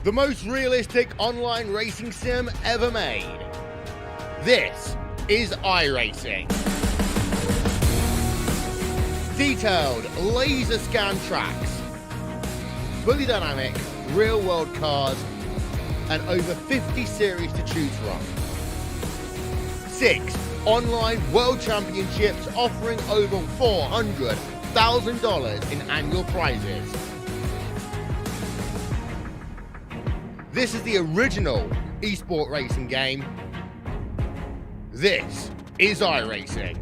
the most realistic online racing sim ever made. This is iRacing. Detailed laser scan tracks, fully dynamic real world cars, and over 50 series to choose from. 6 online world championships offering over $400,000 in annual prizes. This is the original esport racing game. This is iRacing.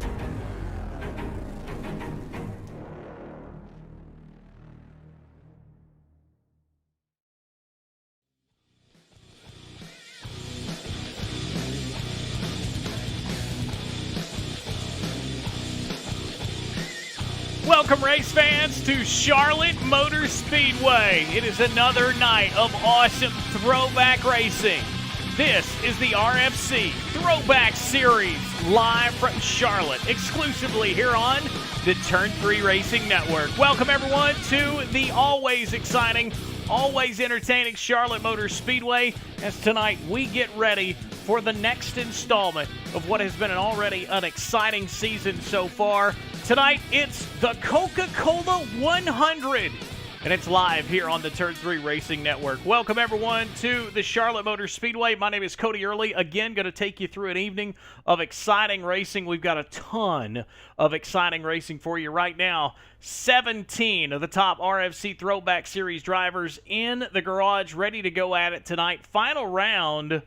Welcome, race fans, to Charlotte Motor Speedway. It is another night of awesome throwback racing. This is the RFC Throwback Series, live from Charlotte, exclusively here on the Turn 3 Racing Network. Welcome, everyone, to the always exciting, always entertaining Charlotte Motor Speedway, as tonight we get ready for the next installment of what has been already an exciting season so far. Tonight, it's the Coca-Cola 100, and it's live here on the Turn 3 Racing Network. Welcome, everyone, to the Charlotte Motor Speedway. My name is Cody Early. Again, going to take you through an evening of exciting racing. We've got a ton of exciting racing for you right now. 17 of the top RFC Throwback Series drivers in the garage, ready to go at it tonight. Final round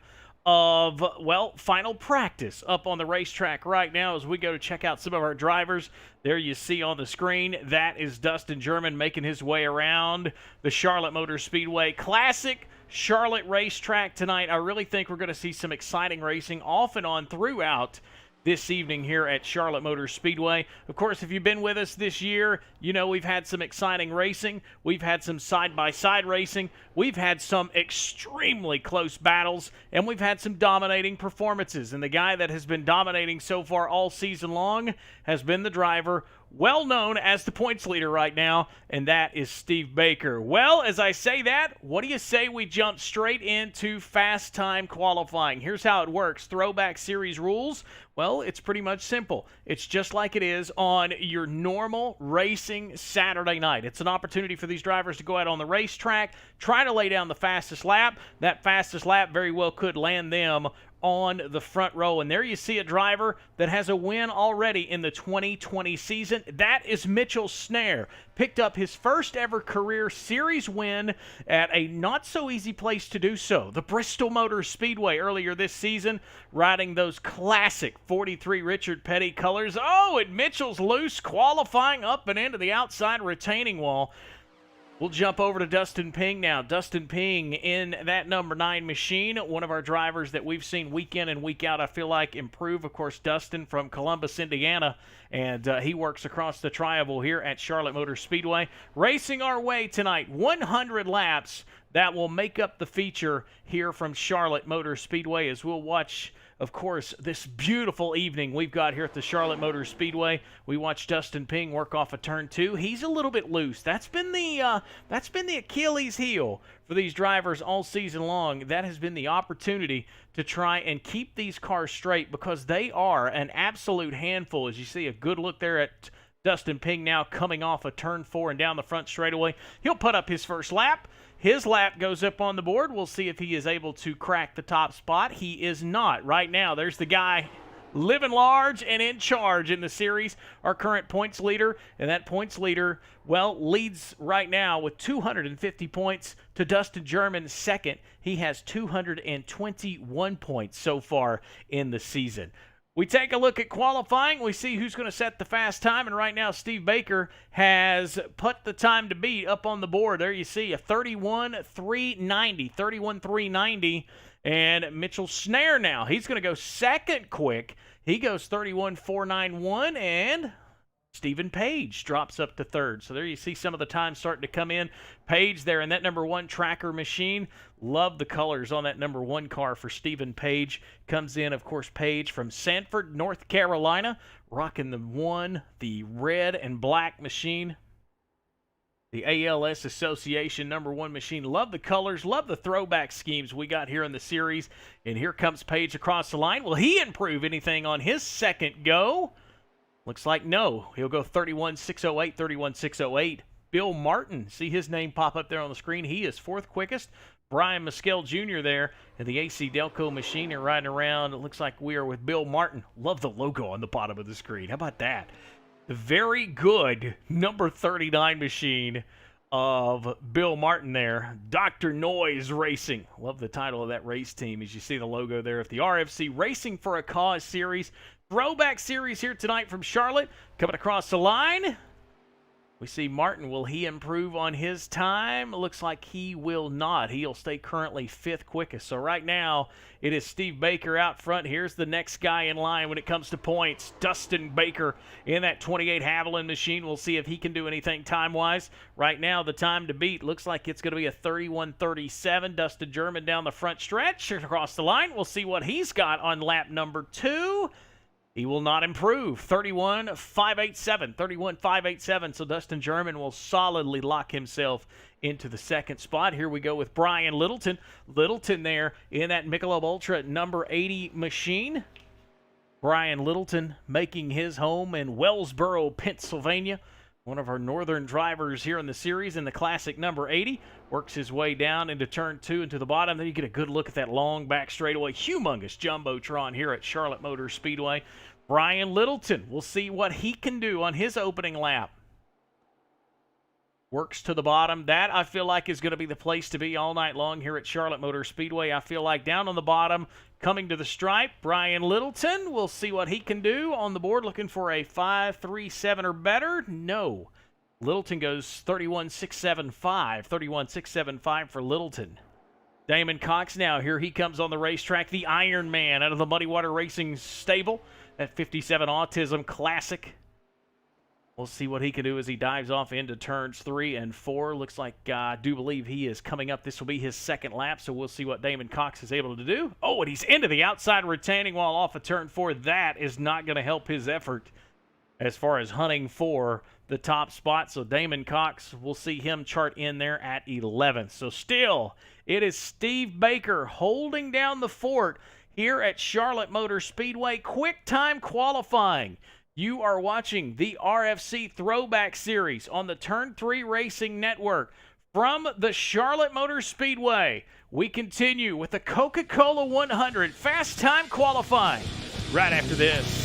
of, well, final practice up on the racetrack right now as we go to check out some of our drivers. There you see on the screen, that is Dustin German making his way around the Charlotte Motor Speedway Classic Charlotte racetrack tonight. I really think we're going to see some exciting racing off and on throughout this evening here at Charlotte Motor Speedway. Of course, if you've been with us this year, you know we've had some exciting racing. We've had some side-by-side racing. We've had some extremely close battles, and we've had some dominating performances. And the guy that has been dominating so far all season long has been the driver well known as the points leader right now, and that is Steve Baker. Well, as I say that, what do you say we jump straight into fast time qualifying? Here's how it works. Throwback Series rules. Well, it's pretty much simple. It's just like it is on your normal racing Saturday night. It's an opportunity for these drivers to go out on the racetrack, try to lay down the fastest lap. That fastest lap very well could land them on the front row. And there you see a driver that has a win already in the 2020 season. That is Mitchell Snare. Picked up his first ever career series win at a not so easy place to do so, the Bristol Motor Speedway, earlier this season, riding those classic 43 Richard Petty colors. Oh, and Mitchell's loose, qualifying up and into the outside retaining wall. We'll jump over to Dustin Ping now. Dustin Ping in that number 9 machine, one of our drivers that we've seen week in and week out, I feel like, improve. Of course, Dustin from Columbus, Indiana, and he works across the tri-oval here at Charlotte Motor Speedway. Racing our way tonight, 100 laps that will make up the feature here from Charlotte Motor Speedway as we'll watch, of course, this beautiful evening we've got here at the Charlotte Motor Speedway. We watched Dustin Ping work off of turn 2. He's a little bit loose. That's been the Achilles heel for these drivers all season long. That has been the opportunity to try and keep these cars straight because they are an absolute handful. As you see, a good look there at Dustin Ping now coming off of turn 4 and down the front straightaway. He'll put up his first lap. His lap goes up on the board. We'll see if he is able to crack the top spot. He is not. Right now, there's the guy living large and in charge in the series, our current points leader. And that points leader, well, leads right now with 250 points to Dustin German second. He has 221 points so far in the season. We take a look at qualifying. We see who's going to set the fast time. And right now, Steve Baker has put the time to beat up on the board. There you see a 31.390. 31.390. And Mitchell Snare now, he's going to go second quick. He goes 31.491. And Stephen Page drops up to third. So there you see some of the times starting to come in. Page there in that number 1 tracker machine. Love the colors on that number 1 car for Stephen Page. Comes in, of course, Page from Sanford, North Carolina, rocking the red and black machine. The ALS Association #1 machine. Love the colors, love the throwback schemes we got here in the series. And here comes Page across the line. Will he improve anything on his second go? Looks like no. He'll go 31.608, 31.608. Bill Martin, see his name pop up there on the screen. He is 4th quickest. Brian Mescal Jr. there in the AC Delco machine and riding around. It looks like we are with Bill Martin. Love the logo on the bottom of the screen. How about that? The very good number 39 machine of Bill Martin there. Dr. Noise Racing. Love the title of that race team as you see the logo there of the RFC Racing for a Cause series. Throwback series here tonight from Charlotte. Coming across the line. We see Martin. Will he improve on his time? Looks like he will not. He'll stay currently 5th quickest. So right now, it is Steve Baker out front. Here's the next guy in line when it comes to points. Dustin Baker in that 28 Haviland machine. We'll see if he can do anything time-wise. Right now, the time to beat looks like it's going to be a 31.37. Dustin German down the front stretch across the line. We'll see what he's got on lap number 2. He will not improve. 31.587. 31.587. So Dustin German will solidly lock himself into the second spot. Here we go with Brian Littleton. Littleton there in that Michelob Ultra number 80 machine. Brian Littleton making his home in Wellsboro, Pennsylvania. One of our northern drivers here in the series in the classic number 80. Works his way down into turn 2 into the bottom. Then you get a good look at that long back straightaway. Humongous Jumbotron here at Charlotte Motor Speedway. Brian Littleton, we'll see what he can do on his opening lap. Works to the bottom. That, I feel like, is going to be the place to be all night long here at Charlotte Motor Speedway. I feel like down on the bottom, coming to the stripe, Brian Littleton. We'll see what he can do on the board. Looking for a 5.37 or better. No. Littleton goes 31.675. 31.675 for Littleton. Damon Cox now. Here he comes on the racetrack. The Iron Man out of the Muddy Water Racing stable. That 57 Autism Classic. We'll see what he can do as he dives off into turns 3 and 4. Looks like I do believe he is coming up. This will be his second lap, so we'll see what Damon Cox is able to do. Oh, and he's into the outside retaining wall off of turn 4. That is not going to help his effort as far as hunting for the top spot. So Damon Cox, we'll see him chart in there at 11th. So still, it is Steve Baker holding down the fort here at Charlotte Motor Speedway. Quick time qualifying. You are watching the RFC Throwback Series on the Turn 3 Racing Network. From the Charlotte Motor Speedway, we continue with the Coca-Cola 100 Fast Time Qualifying right after this.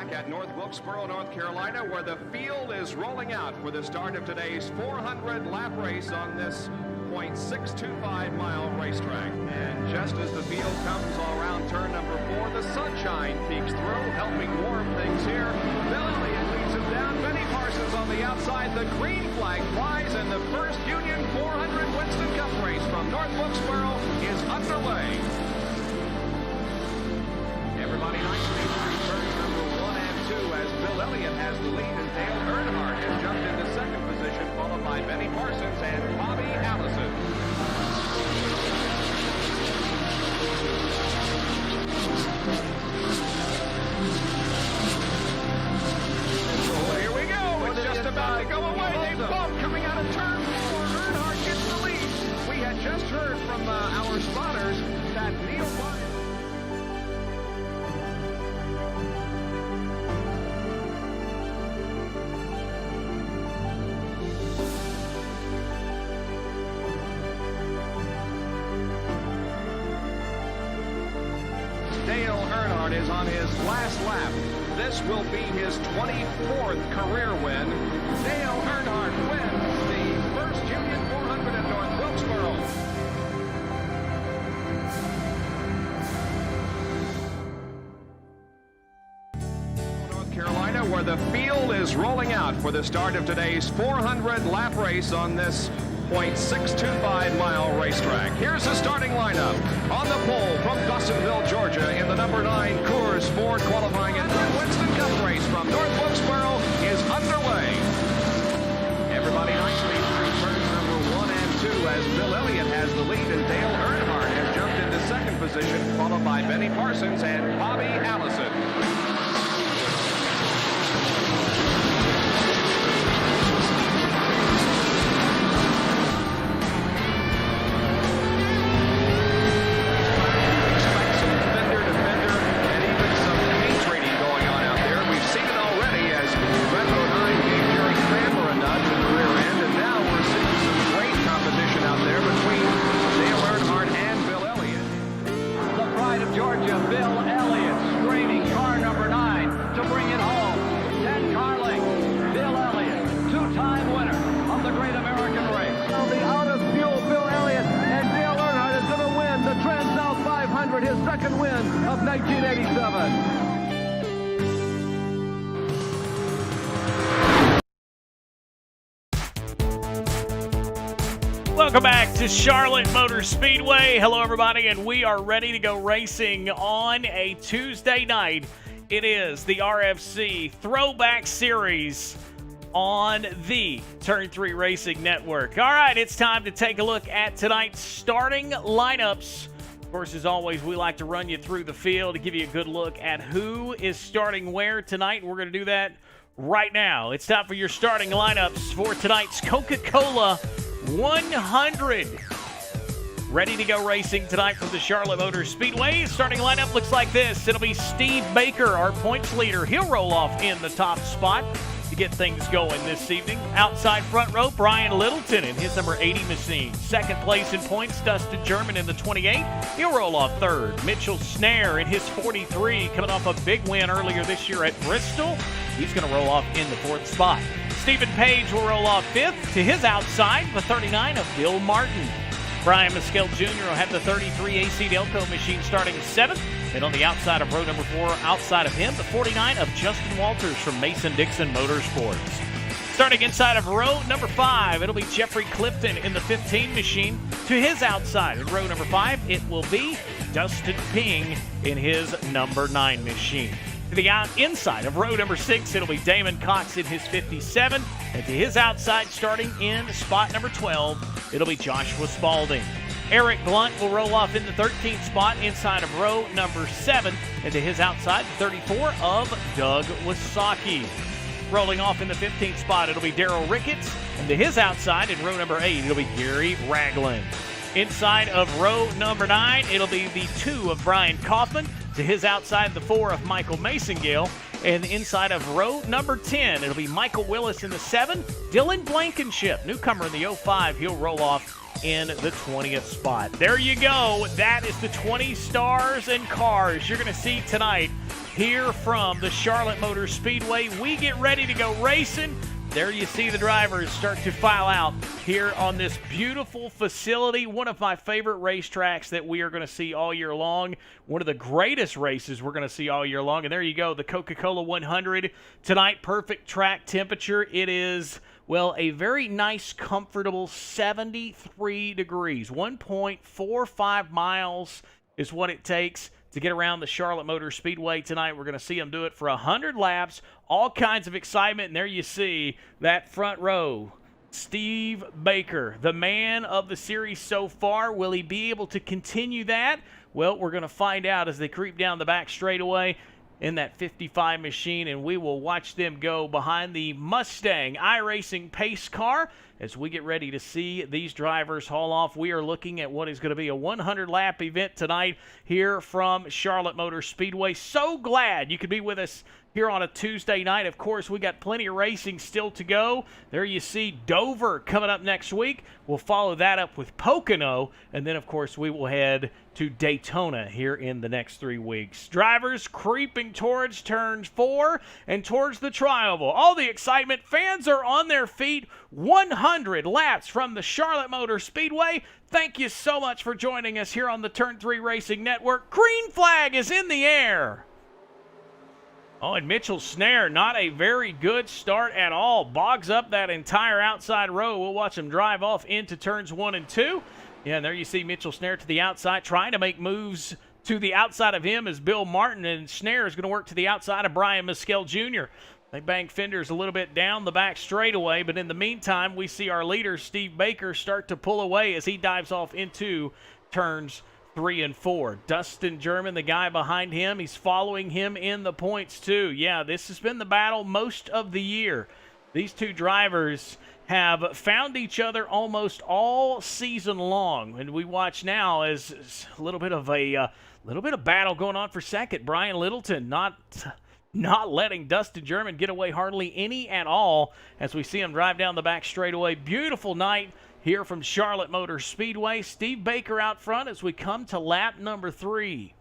Throwback at North Wilkesboro, North Carolina, where the field is rolling out for the start of today's 400-lap race on this .625-mile racetrack. And just as the field comes all around turn number 4, the sunshine peeks through, helping warm things here. Bill Elliott leads him down. Benny Parsons on the outside. The green flag flies, and the first Union 400 Winston Cup race from North Wilkesboro is underway. Everybody nicely through turns number 1 and 2 as Bill Elliott has the lead, and Dale Earnhardt has jumped into second position, followed by Benny Parsons and Bobby Allison. Oh, here we go. It's just about to go away. They bump coming out of turn 4. Earnhardt gets the lead. We had just heard from our spotters that Neil Martin. Dale Earnhardt is on his last lap. This will be his 24th career win. Dale Earnhardt wins the first Union 400 at North Wilkesboro. North Carolina, where the field is rolling out for the start of today's 400-lap race on this .625-mile racetrack. Here's the starting lineup. On the pole from Dawsonville, Georgia, in the number 9 Coors Ford qualifying and Winston Cup race from North Wilkesboro is underway. Everybody nicely through turns number 1 and 2 as Bill Elliott has the lead, and Dale Earnhardt has jumped into second position, followed by Benny Parsons and Bobby Allison. His second win of 1987. Welcome back to Charlotte Motor Speedway. Hello, everybody, and we are ready to go racing on a Tuesday night. It is the RFC Throwback Series on the Turn 3 Racing Network. All right, it's time to take a look at tonight's starting lineups. Of course, as always, we like to run you through the field to give you a good look at who is starting where tonight. We're going to do that right now. It's time for your starting lineups for tonight's Coca-Cola 100. Ready to go racing tonight from the Charlotte Motor Speedway. Starting lineup looks like this. It'll be Steve Baker, our points leader. He'll roll off in the top spot to get things going this evening. Outside front row, Brian Littleton in his number 80 machine. Second place in points, Dustin German in the 28. He'll roll off third. Mitchell Snare in his 43, coming off a big win earlier this year at Bristol. He's going to roll off in the fourth spot. Stephen Page will roll off fifth. To his outside, the 39 of Bill Martin. Brian Mescal Jr. will have the 33 AC Delco machine starting seventh. And on the outside of row number 4, outside of him, the 49 of Justin Walters from Mason-Dixon Motorsports. Starting inside of row number 5, it'll be Jeffrey Clifton in the 15 machine. To his outside in row number 5, it will be Dustin Ping in his number 9 machine. To the inside of row number 6, it'll be Damon Cox in his 57. And to his outside, starting in spot number 12, it'll be Joshua Spalding. Eric Blunt will roll off in the 13th spot inside of row number 7. And to his outside, the 34 of Doug Wasaki. Rolling off in the 15th spot, it'll be Daryl Ricketts. And to his outside in row number 8, it'll be Gary Ragland. Inside of row number 9, it'll be the 2 of Brian Kaufman. To his outside, the 4 of Michael Masengale. And inside of row number 10, it'll be Michael Willis in the 7. Dylan Blankenship, newcomer in the 05, he'll roll off in the 20th spot. There you go. That is the 20 stars and cars you're going to see tonight here from the Charlotte Motor Speedway. We get ready to go racing. There you see the drivers start to file out here on this beautiful facility. One of my favorite racetracks that we are going to see all year long. One of the greatest races we're going to see all year long. And there you go, the Coca-Cola 100. Tonight, perfect track temperature. It is, well, a very nice, comfortable 73 degrees. 1.45 miles is what it takes to get around the Charlotte Motor Speedway tonight. We're going to see them do it for 100 laps, all kinds of excitement. And there you see that front row, Steve Baker, the man of the series so far. Will he be able to continue that? Well, we're going to find out as they creep down the back straightaway in that 55 machine, and we will watch them go behind the Mustang iRacing pace car as we get ready to see these drivers haul off. We are looking at what is going to be a 100-lap event tonight here from Charlotte Motor Speedway. So glad you could be with us here on a Tuesday night. Of course, we got plenty of racing still to go. There you see Dover coming up next week. We'll follow that up with Pocono, and then, of course, we will head to Daytona here in the next 3 weeks. Drivers creeping towards turns 4 and towards the tri-oval. All the excitement. Fans are on their feet. 100 laps from the Charlotte Motor Speedway. Thank you so much for joining us here on the Turn 3 Racing Network. Green flag is in the air. Oh, and Mitchell Snare, not a very good start at all. Bogs up that entire outside row. We'll watch him drive off into turns 1 and 2. Yeah, and there you see Mitchell Snare to the outside, trying to make moves to the outside of him is Bill Martin, and Snare is going to work to the outside of Brian Mescal Jr. They bang fenders a little bit down the back straightaway, but in the meantime, we see our leader, Steve Baker, start to pull away as he dives off into turns 3 and 4. Dustin German, the guy behind him, he's following him in the points too. Yeah, this has been the battle most of the year. These two drivers have found each other almost all season long, and we watch now as a little bit of battle going on for second. Brian Littleton not letting Dustin German get away hardly any at all as we see him drive down the back straightaway. Beautiful night here from Charlotte Motor Speedway. Steve Baker out front as we come to lap number 3.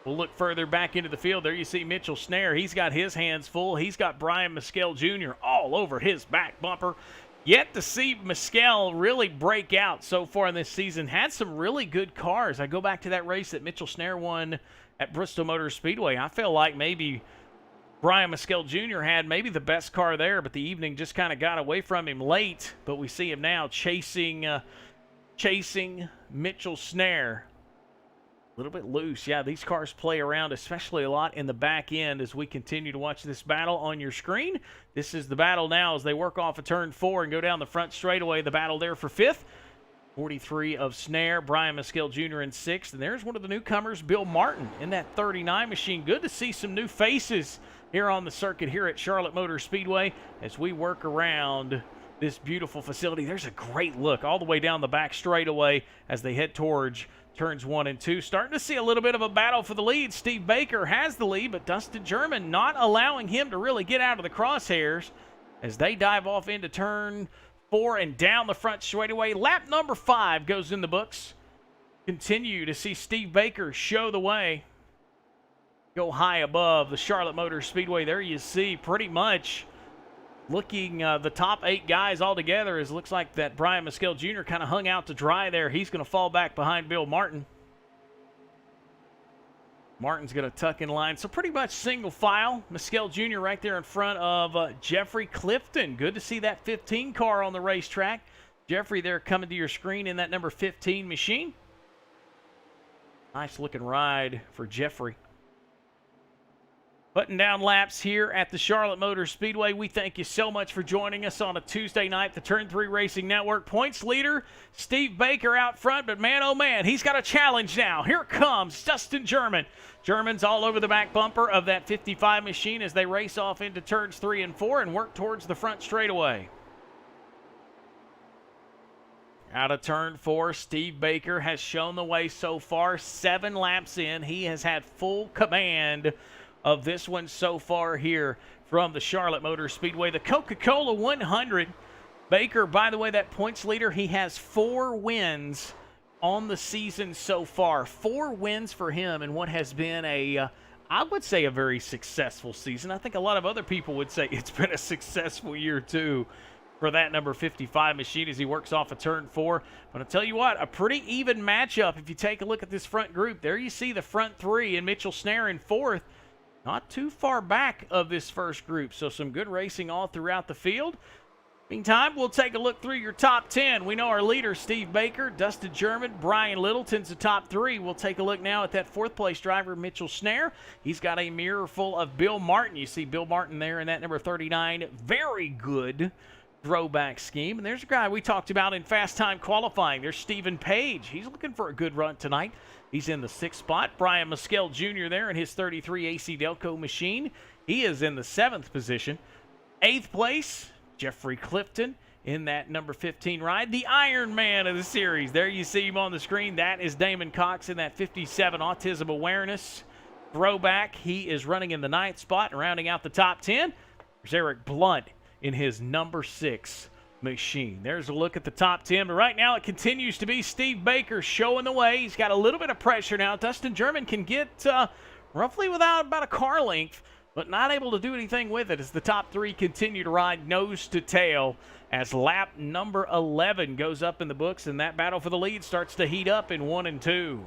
We'll look further back into the field. There you see Mitchell Snare. He's got his hands full. He's got Brian Mescal Jr. all over his back bumper. Yet to see Mescal really break out so far in this season. Had some really good cars. I go back to that race that Mitchell Snare won at Bristol Motor Speedway. I feel like maybe Brian Mescal Jr. had maybe the best car there, but the evening just kind of got away from him late. But we see him now chasing Mitchell Snare. A little bit loose. Yeah, these cars play around, especially a lot in the back end as we continue to watch this battle on your screen. This is the battle now as they work off of turn 4 and go down the front straightaway. The battle there for 5th. 43 of Snare, Brian Mescal Jr. in 6th. And there's one of the newcomers, Bill Martin, in that 39 machine. Good to see some new faces here on the circuit here at Charlotte Motor Speedway as we work around this beautiful facility. There's a great look all the way down the back straightaway as they head towards turns 1 and 2. Starting to see a little bit of a battle for the lead. Steve Baker has the lead, but Dustin German not allowing him to really get out of the crosshairs as they dive off into turn 4 and down the front straightaway. Lap number 5 goes in the books. Continue to see Steve Baker show the way. Go high above the Charlotte Motor Speedway. There you see pretty much looking the top 8 guys all together. It looks like that Brian Mescal Jr. kind of hung out to dry there. He's going to fall back behind Bill Martin. Martin's going to tuck in line. So pretty much single file. Mescal Jr. right there in front of Jeffrey Clifton. Good to see that 15 car on the racetrack. Jeffrey there coming to your screen in that number 15 machine. Nice looking ride for Jeffrey. Putting down laps here at the Charlotte Motor Speedway. We thank you so much for joining us on a Tuesday night. The Turn 3 Racing Network points leader, Steve Baker out front. But man, oh man, he's got a challenge now. Here comes Dustin German. German's all over the back bumper of that 55 machine as they race off into turns 3 and 4 and work towards the front straightaway. Out of turn 4, Steve Baker has shown the way so far. 7 laps in, he has had full command of this one so far here from the Charlotte Motor Speedway. The Coca-Cola 100. Baker, by the way, that points leader, he has 4 wins on the season so far. 4 wins for him in what has been I would say a very successful season. I think a lot of other people would say it's been a successful year too for that number 55 machine as he works off of turn 4. But I'll tell you what, a pretty even matchup if you take a look at this front group. There you see the front 3 and Mitchell Snare in 4th. Not too far back of this first group, so some good racing all throughout the field. Meantime, we'll take a look through your top 10. We know our leader, Steve Baker, Dustin German, Brian Littleton's the top 3. We'll take a look now at that 4th place driver, Mitchell Snare. He's got a mirror full of Bill Martin. You see Bill Martin there in that number 39. Very good throwback scheme. And there's a guy we talked about in fast time qualifying. There's Stephen Page. He's looking for a good run tonight. He's in the 6th spot. Brian Mescal Jr. there in his 33 AC Delco machine. He is in the 7th position. 8th place, Jeffrey Clifton in that number 15 ride. The Iron Man of the series. There you see him on the screen. That is Damon Cox in that 57 Autism Awareness throwback. He is running in the 9th spot and rounding out the top 10. There's Eric Blunt in his number 6 machine. There's a look at the top 10, but right now it continues to be Steve Baker showing the way. He's got a little bit of pressure now. Dustin German can get roughly without about a car length, but not able to do anything with it as the top 3 continue to ride nose to tail as lap number 11 goes up in the books, and that battle for the lead starts to heat up in 1 and 2.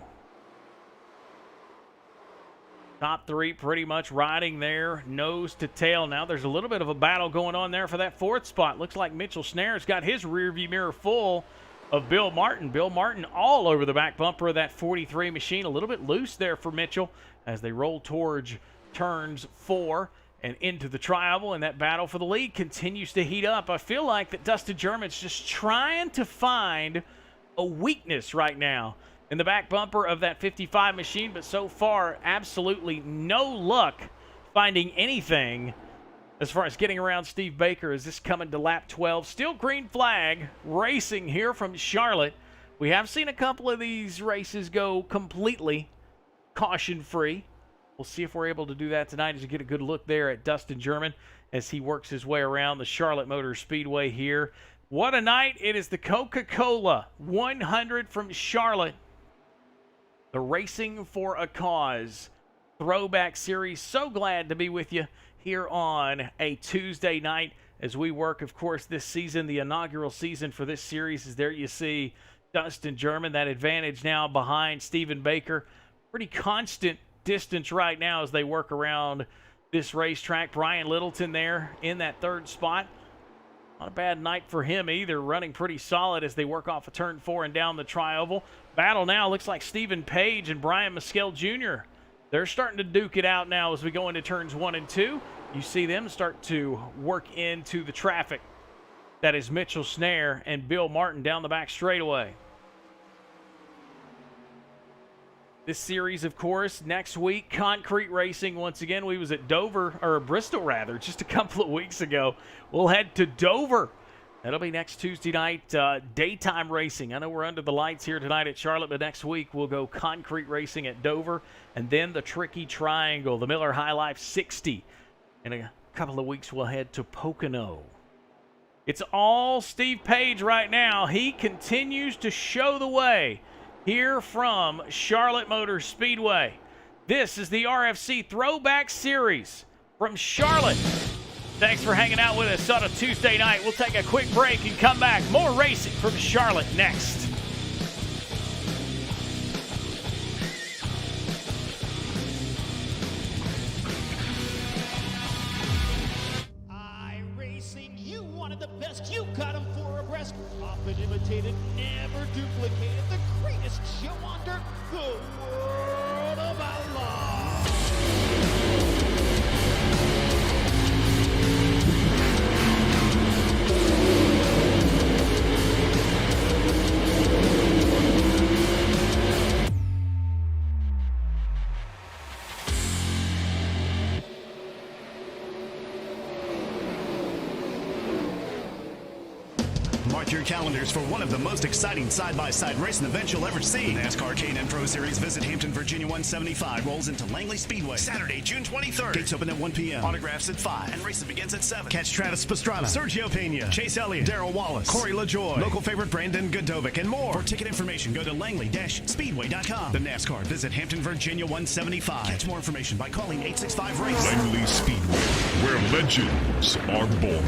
Top 3 pretty much riding there nose to tail. Now there's a little bit of a battle going on there for that 4th spot. Looks like Mitchell Snare's got his rearview mirror full of Bill Martin. Bill Martin all over the back bumper of that 43 machine. A little bit loose there for Mitchell as they roll towards turns 4 and into the tri-oval, and that battle for the lead continues to heat up. I feel like that Dustin German's just trying to find a weakness right now in the back bumper of that 55 machine, but so far, absolutely no luck finding anything as far as getting around Steve Baker as this coming to lap 12. Still green flag racing here from Charlotte. We have seen a couple of these races go completely caution-free. We'll see if we're able to do that tonight as you get a good look there at Dustin German as he works his way around the Charlotte Motor Speedway here. What a night. It is the Coca-Cola 100 from Charlotte. The Racing for a Cause Throwback Series. So glad to be with you here on a Tuesday night as we work, of course, this season, the inaugural season for this series. Is there you see Dustin German, that advantage now behind Stephen Baker. Pretty constant distance right now as they work around this racetrack. Brian Littleton there in that 3rd spot. Not a bad night for him either, running pretty solid as they work off of turn 4 and down the tri-oval. Battle now looks like Stephen Page and Brian Mescal Jr. They're starting to duke it out now as we go into turns 1 and 2. You see them start to work into the traffic. That is Mitchell Snare and Bill Martin down the back straightaway. This series, of course, next week, concrete racing. Once again, we was at Dover, or Bristol rather, just a couple of weeks ago. We'll head to Dover. That'll be next Tuesday night, daytime racing. I know we're under the lights here tonight at Charlotte, but next week we'll go concrete racing at Dover, and then the Tricky Triangle, the Miller High Life 60. In a couple of weeks, we'll head to Pocono. It's all Steve Page right now. He continues to show the way here from Charlotte Motor Speedway. This is the RFC Throwback Series from Charlotte. Thanks for hanging out with us on a Tuesday night. We'll take a quick break and come back. More racing from Charlotte next. iRacing, you wanted the best. You got them 4 abreast. Often imitated, never duplicated. The greatest show on dirt, the World of Outlaws. Mark your calendars for one of the most exciting side-by-side racing events you'll ever see. The NASCAR K&N Pro Series Visit Hampton, Virginia 175 rolls into Langley Speedway Saturday, June 23rd. Gates open at 1 p.m. Autographs at 5. And racing begins at 7. Catch Travis Pastrana, Sergio Pena, Chase Elliott, Darrell Wallace, Corey LaJoie, local favorite Brandon Godovic, and more. For ticket information, go to langley-speedway.com. The NASCAR Visit Hampton, Virginia 175. Catch more information by calling 865-RACE. Langley Speedway, where legends are born.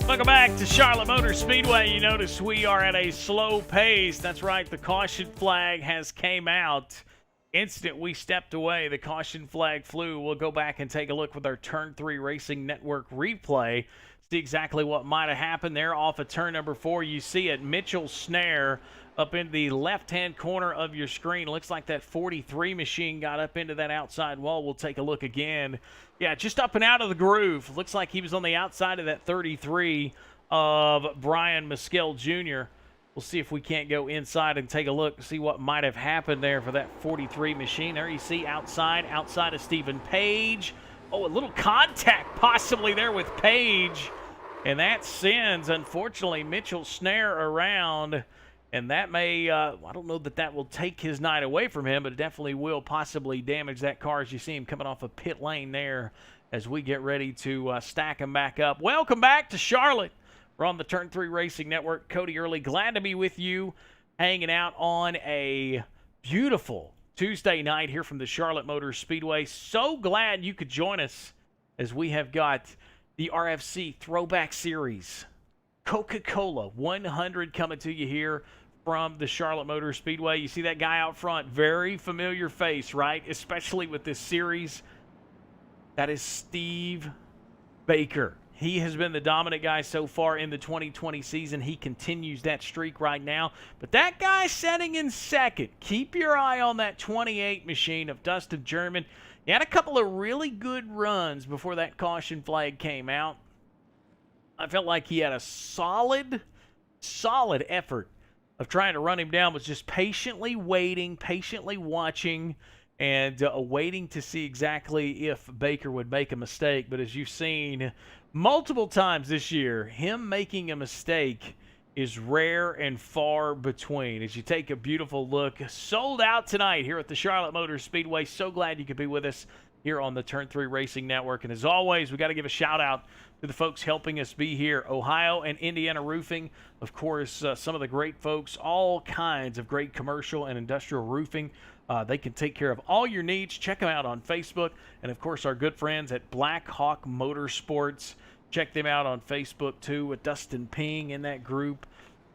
Welcome back to Charlotte Motor Speedway. You notice we are at a slow pace. That's right, the caution flag has came out. Instant we stepped away, the caution flag flew. We'll go back and take a look with our Turn 3 Racing Network replay. See exactly what might have happened there off of turn number 4. You see it, Mitchell Snare up in the left-hand corner of your screen. Looks like that 43 machine got up into that outside wall. We'll take a look again. Yeah, just up and out of the groove. Looks like he was on the outside of that 33 of Brian Mescal Jr. We'll see if we can't go inside and take a look, see what might have happened there for that 43 machine. There you see outside of Stephen Page. Oh, a little contact possibly there with Page. And that sends, unfortunately, Mitchell Snare around. And that may, I don't know that that will take his night away from him, but it definitely will possibly damage that car as you see him coming off of pit lane there as we get ready to stack him back up. Welcome back to Charlotte. We're on the Turn 3 Racing Network. Cody Early, glad to be with you, hanging out on a beautiful Tuesday night here from the Charlotte Motor Speedway. So glad you could join us as we have got the RFC Throwback Series. Coca-Cola 100 coming to you here from the Charlotte Motor Speedway. You see that guy out front, very familiar face, right? Especially with this series. That is Steve Baker. He has been the dominant guy so far in the 2020 season. He continues that streak right now. But that guy setting in second. Keep your eye on that 28 machine of Dustin German. He had a couple of really good runs before that caution flag came out. I felt like he had a solid effort of trying to run him down, was just patiently waiting, patiently watching, and waiting to see exactly if Baker would make a mistake. But as you've seen multiple times this year, him making a mistake is rare and far between. As you take a beautiful look, sold out tonight here at the Charlotte Motor Speedway. So glad you could be with us here on the Turn 3 Racing Network. And as always, we got to give a shout out to the folks helping us be here. Ohio and Indiana Roofing, of course, some of the great folks, all kinds of great commercial and industrial roofing. They can take care of all your needs. Check them out on Facebook. And, of course, our good friends at Blackhawk Motorsports. Check them out on Facebook, too, with Dustin Ping in that group.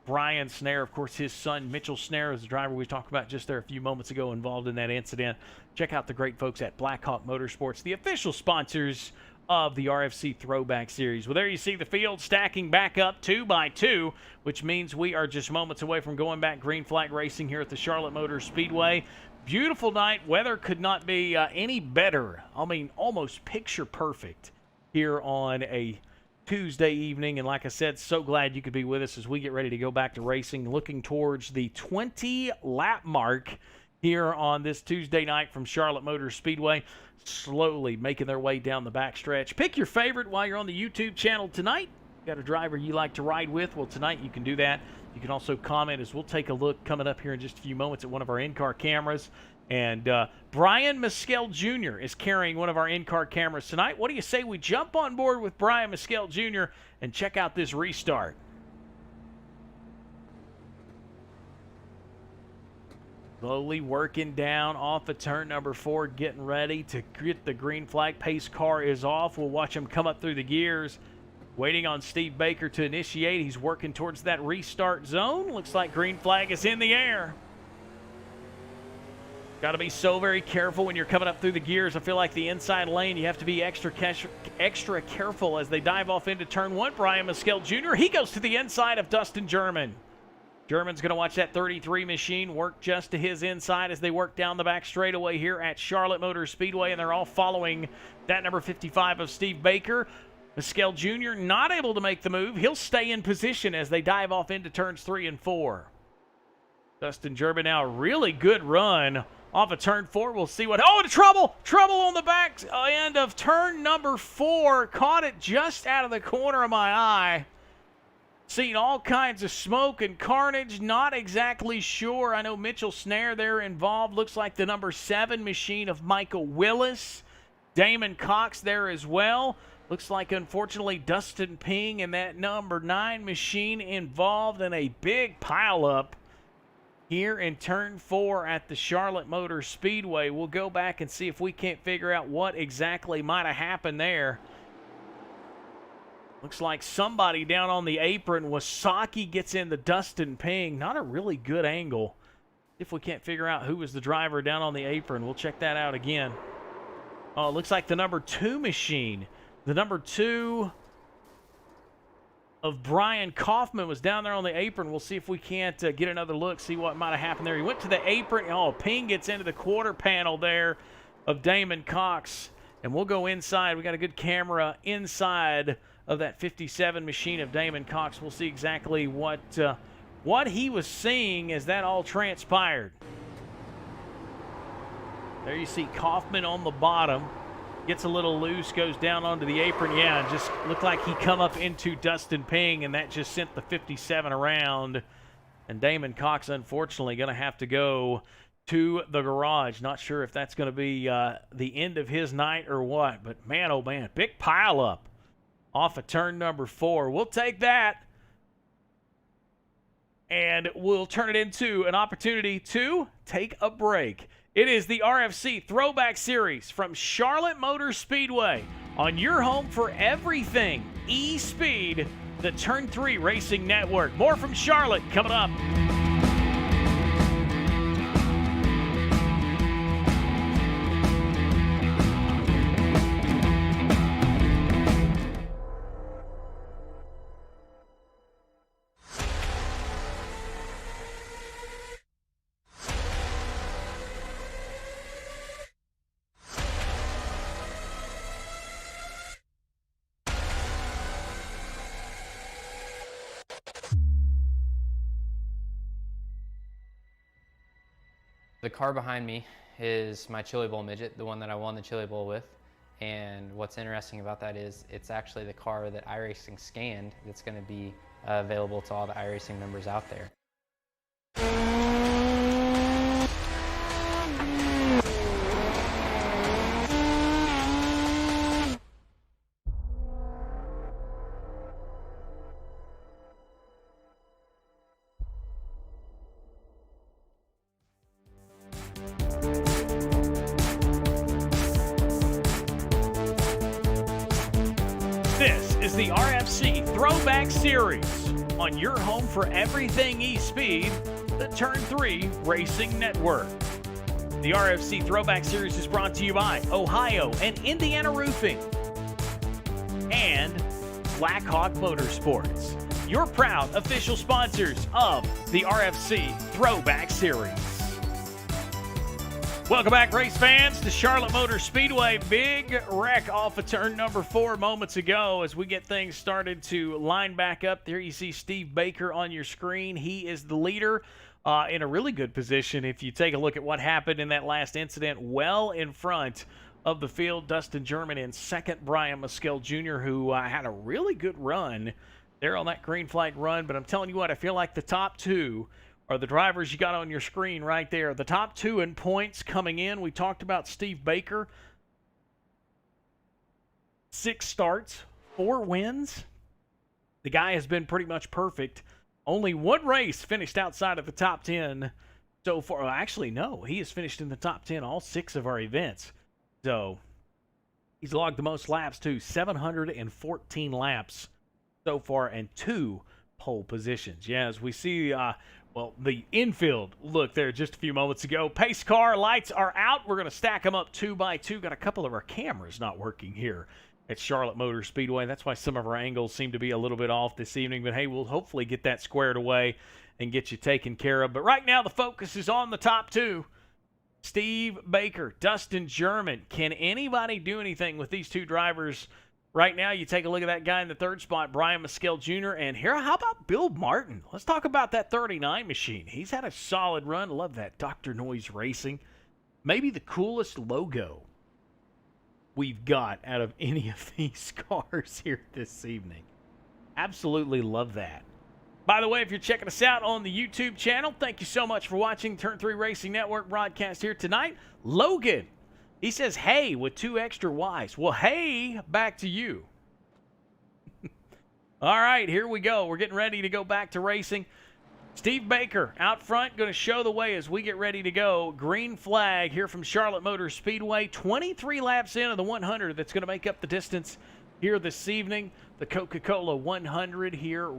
Brian Snare, of course, his son Mitchell Snare is the driver we talked about just there a few moments ago involved in that incident. Check out the great folks at Blackhawk Motorsports, the official sponsors of the RFC Throwback Series. Well, there you see the field stacking back up 2 by 2, which means we are just moments away from going back green flag racing here at the Charlotte Motor Speedway. Beautiful night. Weather could not be any better. I mean, almost picture perfect here on a Tuesday evening. And like I said, so glad you could be with us as we get ready to go back to racing, looking towards the 20-lap mark here on this Tuesday night from Charlotte Motor Speedway, slowly making their way down the backstretch. Pick your favorite while you're on the YouTube channel tonight. Got a driver you like to ride with? Well, tonight you can do that. You can also comment as we'll take a look coming up here in just a few moments at one of our in-car cameras. And Brian Mescal Jr. is carrying one of our in-car cameras tonight. What do you say we jump on board with Brian Mescal Jr. and check out this restart? Slowly working down off of turn number 4, getting ready to get the green flag. Pace car is off. We'll watch him come up through the gears. Waiting on Steve Baker to initiate. He's working towards that restart zone. Looks like green flag is in the air. Got to be so very careful when you're coming up through the gears. I feel like the inside lane, you have to be extra careful as they dive off into turn 1. Brian Mescal Jr., he goes to the inside of Dustin German. German's going to watch that 33 machine work just to his inside as they work down the back straightaway here at Charlotte Motor Speedway, and they're all following that number 55 of Steve Baker. Mescal Jr. not able to make the move. He'll stay in position as they dive off into turns 3 and 4. Dustin German now, really good run off of turn 4. We'll see what... Oh, trouble! Trouble on the back end of turn number 4. Caught it just out of the corner of my eye. Seen all kinds of smoke and carnage. Not exactly sure. I know Mitchell Snare there involved. Looks like the number 7 machine of Michael Willis. Damon Cox there as well. Looks like, unfortunately, Dustin Ping and that number 9 machine involved in a big pileup here in turn 4 at the Charlotte Motor Speedway. We'll go back and see if we can't figure out what exactly might have happened there. Looks like somebody down on the apron. Wasaki gets into Dustin Ping. Not a really good angle. If we can't figure out who was the driver down on the apron, we'll check that out again. Oh, it looks like the number 2 machine. The number 2 of Brian Kaufman was down there on the apron. We'll see if we can't get another look, see what might have happened there. He went to the apron. Oh, Ping gets into the quarter panel there of Damon Cox. And we'll go inside. We got a good camera inside of that 57 machine of Damon Cox. We'll see exactly what he was seeing as that all transpired. There you see Kaufman on the bottom. Gets a little loose, goes down onto the apron. Yeah, just looked like he come up into Dustin Ping, and that just sent the 57 around. And Damon Cox, unfortunately, going to have to go to the garage. Not sure if that's going to be the end of his night or what. But, man, oh, man, big pileup off of turn number 4. We'll take that, and we'll turn it into an opportunity to take a break. It is the RFC Throwback Series from Charlotte Motor Speedway on your home for everything E-Speed, the Turn 3 Racing Network. More from Charlotte coming up. The car behind me is my Chili Bowl midget, the one that I won the Chili Bowl with. And what's interesting about that is it's actually the car that iRacing scanned that's going to be available to all the iRacing members out there. This is the RFC Throwback Series on your home for everything E-Speed, the Turn 3 Racing Network. The RFC Throwback Series is brought to you by Ohio and Indiana Roofing and Blackhawk Motorsports, your proud official sponsors of the RFC Throwback Series. Welcome back, race fans, to Charlotte Motor Speedway. Big wreck off of turn number 4 moments ago as we get things started to line back up. There you see Steve Baker on your screen. He is the leader in a really good position. If you take a look at what happened in that last incident, well in front of the field, Dustin German in second, Brian Mescal Jr., who had a really good run there on that green flag run. But I'm telling you what, I feel like the top 2 are the drivers you got on your screen right there. The top 2 in points coming in. We talked about Steve Baker. 6 starts, 4 wins. The guy has been pretty much perfect. Only 1 race finished outside of the top 10 so far. Well, actually, no. He has finished in the top 10 all 6 of our events. So he's logged the most laps, too. 714 laps so far and 2 pole positions. Yeah, as we see, the infield look there just a few moments ago. Pace car lights are out. We're going to stack them up 2 by 2. Got a couple of our cameras not working here at Charlotte Motor Speedway. That's why some of our angles seem to be a little bit off this evening. But, hey, we'll hopefully get that squared away and get you taken care of. But right now the focus is on the top 2. Steve Baker, Dustin German. Can anybody do anything with these 2 drivers? Right now, you take a look at that guy in the 3rd spot, Brian Maskell Jr. And here, how about Bill Martin? Let's talk about that 39 machine. He's had a solid run. Love that Dr. Noise Racing. Maybe the coolest logo we've got out of any of these cars here this evening. Absolutely love that. By the way, if you're checking us out on the YouTube channel, thank you so much for watching Turn 3 Racing Network broadcast here tonight. Logan, he says, hey, with 2 extra Y's. Well, hey, back to you. All right, here we go. We're getting ready to go back to racing. Steve Baker out front, going to show the way as we get ready to go. Green flag here from Charlotte Motor Speedway. 23 laps into the 100. That's going to make up the distance here this evening. The Coca-Cola 100 here.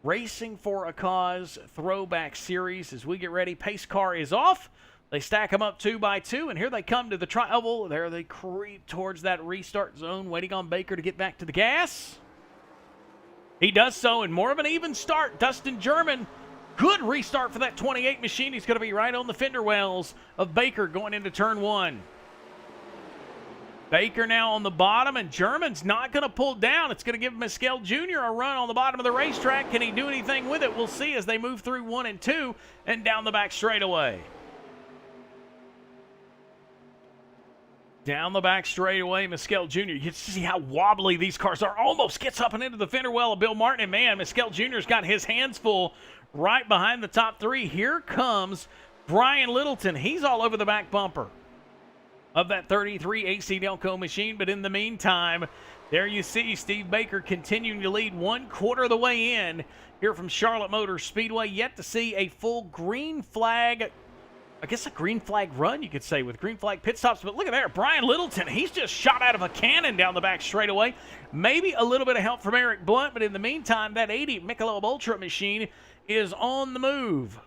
Racing for a Cause Throwback Series as we get ready. Pace car is off. They stack them up 2 by 2, and here they come to the tri-oval. There they creep towards that restart zone, waiting on Baker to get back to the gas. He does so in more of an even start. Dustin German, good restart for that 28 machine. He's going to be right on the fender wells of Baker going into turn 1. Baker now on the bottom, and German's not going to pull down. It's going to give Maskell Jr. a run on the bottom of the racetrack. Can he do anything with it? We'll see as they move through 1 and 2 and down the back straightaway. Down the back straightaway, Maskell Jr. You can see how wobbly these cars are. Almost gets up and into the fender well of Bill Martin. And, man, Maskell Jr.'s got his hands full right behind the top 3. Here comes Brian Littleton. He's all over the back bumper of that 33 AC Delco machine. But in the meantime, there you see Steve Baker continuing to lead 1/4 of the way in here from Charlotte Motor Speedway. Yet to see a full green flag, I guess a green flag run, you could say, with green flag pit stops. But look at there, Brian Littleton. He's just shot out of a cannon down the back straightaway. Maybe a little bit of help from Eric Blunt, but in the meantime, that 80 Michelob Ultra machine is on the move.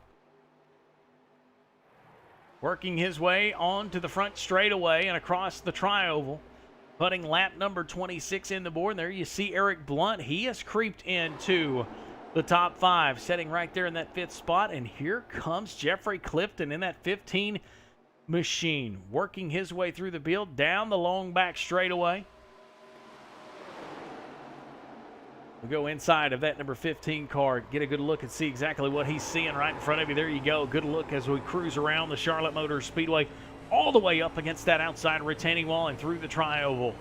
Working his way onto the front straightaway and across the tri-oval. Putting lap number 26 in the board. And there you see Eric Blunt. He has creeped into the top 5, sitting right there in that 5th spot. And here comes Jeffrey Clifton in that 15 machine, working his way through the field down the long back straightaway. We'll go inside of that number 15 car, get a good look and see exactly what he's seeing right in front of you. There you go. Good look as we cruise around the Charlotte Motor Speedway all the way up against that outside retaining wall and through the tri-oval.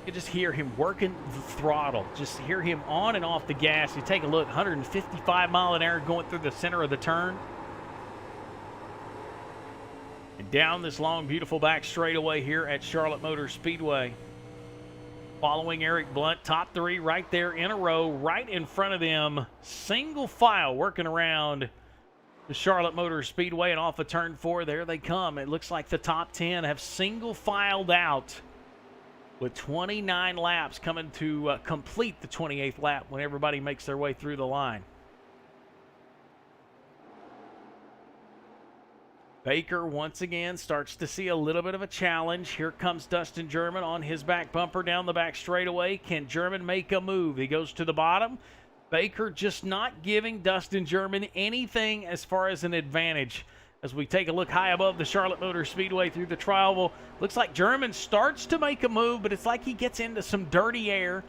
You just hear him working the throttle. Just hear him on and off the gas. You take a look, 155 mile an hour going through the center of the turn. And down this long, beautiful back straightaway here at Charlotte Motor Speedway. Following Eric Blunt, top 3 right there in a row, right in front of them. Single file working around the Charlotte Motor Speedway and off of turn 4. There they come. It looks like the top 10 have single filed out with 29 laps coming to complete the 28th lap when everybody makes their way through the line. Baker once again starts to see a little bit of a challenge. Here comes Dustin German on his back bumper down the back straightaway. Can German make a move? He goes to the bottom. Baker just not giving Dustin German anything as far as an advantage. As we take a look high above the Charlotte Motor Speedway through the tri-oval, looks like German starts to make a move, but it's like he gets into some dirty air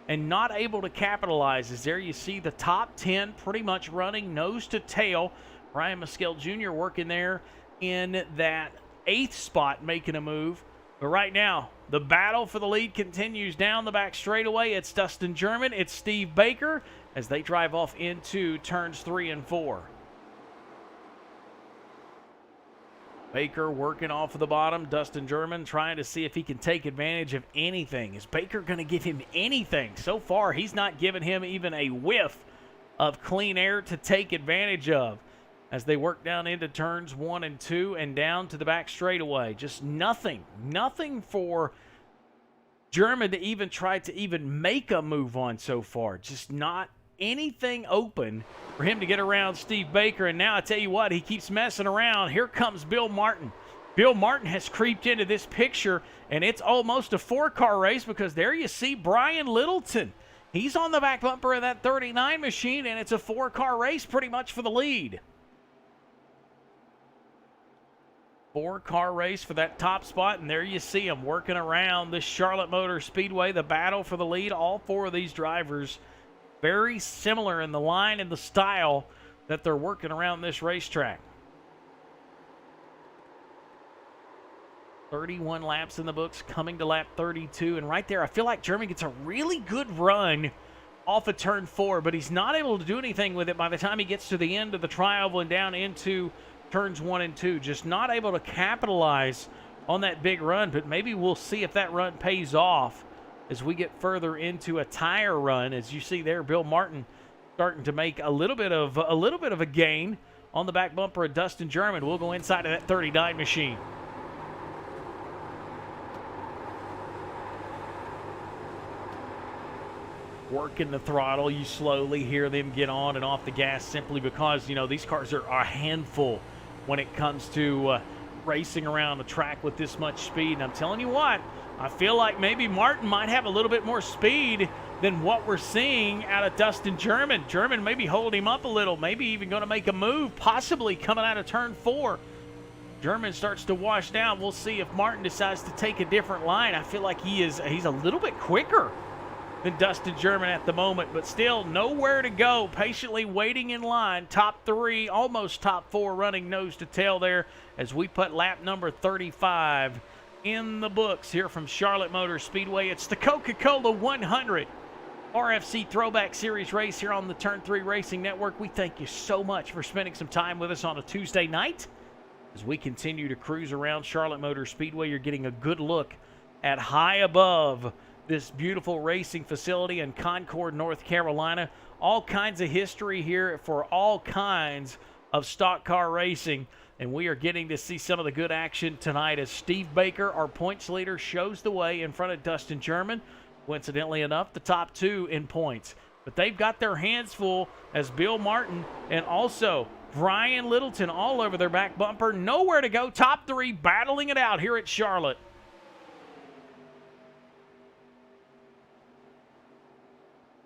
and not able to capitalize. As there you see the top 10 pretty much running nose to tail. Brian Maskell Jr. working there in that 8th spot, making a move. But right now, the battle for the lead continues down the back straightaway. It's Dustin German, it's Steve Baker as they drive off into turns 3 and 4. Baker working off of the bottom. Dustin German trying to see if he can take advantage of anything. Is Baker going to give him anything? So far, he's not given him even a whiff of clean air to take advantage of as they work down into turns 1 and 2 and down to the back straightaway. Just nothing for German to even try to even make a move on so far. Just not anything open for him to get around Steve Baker. And now I tell you what, he keeps messing around. Here comes Bill Martin. Bill Martin has creeped into this picture, and it's almost a 4-car race because there you see Brian Littleton. He's on the back bumper of that 39 machine, and it's a 4-car race pretty much for the lead. 4-car race for that top spot, and there you see him working around this Charlotte Motor Speedway. The battle for the lead, all 4 of these drivers very similar in the line and the style that they're working around this racetrack. 31 laps in the books, coming to lap 32, and right there I feel like German gets a really good run off of turn 4, but he's not able to do anything with it by the time he gets to the end of the tri-oval and down into turns 1 and 2, just not able to capitalize on that big run. But maybe we'll see if that run pays off as we get further into a tire run. As you see there, Bill Martin starting to make a little bit of a gain on the back bumper of Dustin German. We'll go inside of that 39 machine. Working the throttle, you slowly hear them get on and off the gas simply because, you know, these cars are a handful when it comes to racing around a track with this much speed. And I'm telling you what, I feel like maybe Martin might have a little bit more speed than what we're seeing out of Dustin German. German maybe hold him up a little, maybe even going to make a move, possibly coming out of turn 4. German starts to wash down. We'll see if Martin decides to take a different line. I feel like he's a little bit quicker than Dustin German at the moment, but still nowhere to go, patiently waiting in line. Top 3, almost top 4, running nose to tail there as we put lap number 35 in the books here from Charlotte Motor Speedway. It's the Coca-Cola 100 RFC Throwback Series race here on the Turn 3 Racing Network. We thank you so much for spending some time with us on a Tuesday night. As we continue to cruise around Charlotte Motor Speedway, you're getting a good look at high above this beautiful racing facility in Concord, North Carolina. All kinds of history here for all kinds of stock car racing, and we are getting to see some of the good action tonight as Steve Baker, our points leader, shows the way in front of Dustin German. Coincidentally enough, the top 2 in points. But they've got their hands full as Bill Martin and also Brian Littleton all over their back bumper. Nowhere to go. Top 3 battling it out here at Charlotte.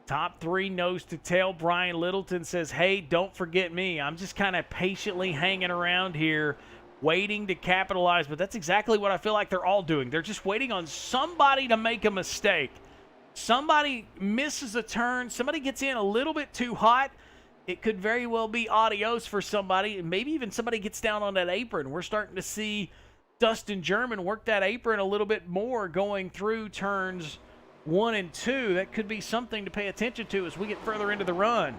Top 3 nose to tail. Brian Littleton says, hey, don't forget me. I'm just kind of patiently hanging around here, waiting to capitalize. But that's exactly what I feel like they're all doing. They're just waiting on somebody to make a mistake. Somebody misses a turn. Somebody gets in a little bit too hot. It could very well be adios for somebody. Maybe even somebody gets down on that apron. We're starting to see Dustin German work that apron a little bit more going through turns 1 and 2. That could be something to pay attention to as we get further into the run.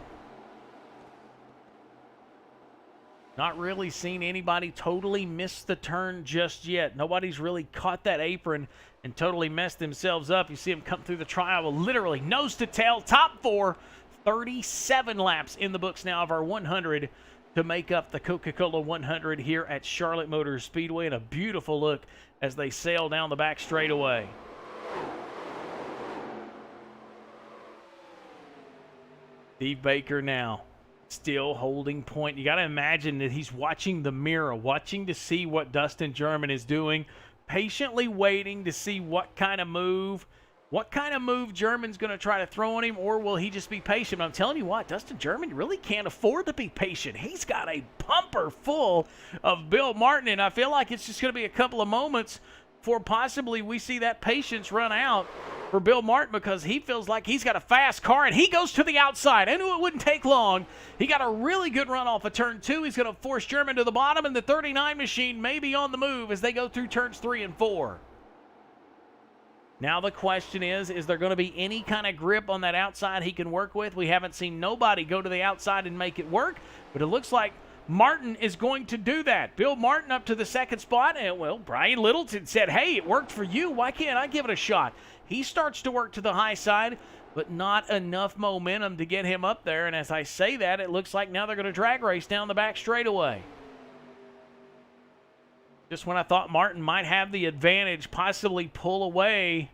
Not really seen anybody totally miss the turn just yet. Nobody's really caught that apron and totally messed themselves up. You see them come through the trial, literally nose to tail, top 4, 37 laps in the books now of our 100 to make up the Coca-Cola 100 here at Charlotte Motor Speedway. And a beautiful look as they sail down the back straightaway. Steve Baker now still holding point. You got to imagine that he's watching the mirror, watching to see what Dustin German is doing, patiently waiting to see what kind of move German's going to try to throw on him, or will he just be patient? But I'm telling you what, Dustin German really can't afford to be patient. He's got a bumper full of Bill Martin, and I feel like it's just going to be a couple of moments before possibly we see that patience run out for Bill Martin, because he feels like he's got a fast car, and he goes to the outside. I knew it wouldn't take long. He got a really good run off of turn 2. He's going to force German to the bottom, and the 39 machine may be on the move as they go through turns 3 and 4. Now the question is there going to be any kind of grip on that outside he can work with? We haven't seen nobody go to the outside and make it work, but it looks like Martin is going to do that. Bill Martin up to the second spot, and, well, Brian Littleton said, hey, it worked for you. Why can't I give it a shot? He starts to work to the high side. but not enough momentum to get him up there. And as I say that, it looks like now they're going to drag race down the back straightaway. Just when I thought Martin might have the advantage, possibly pull away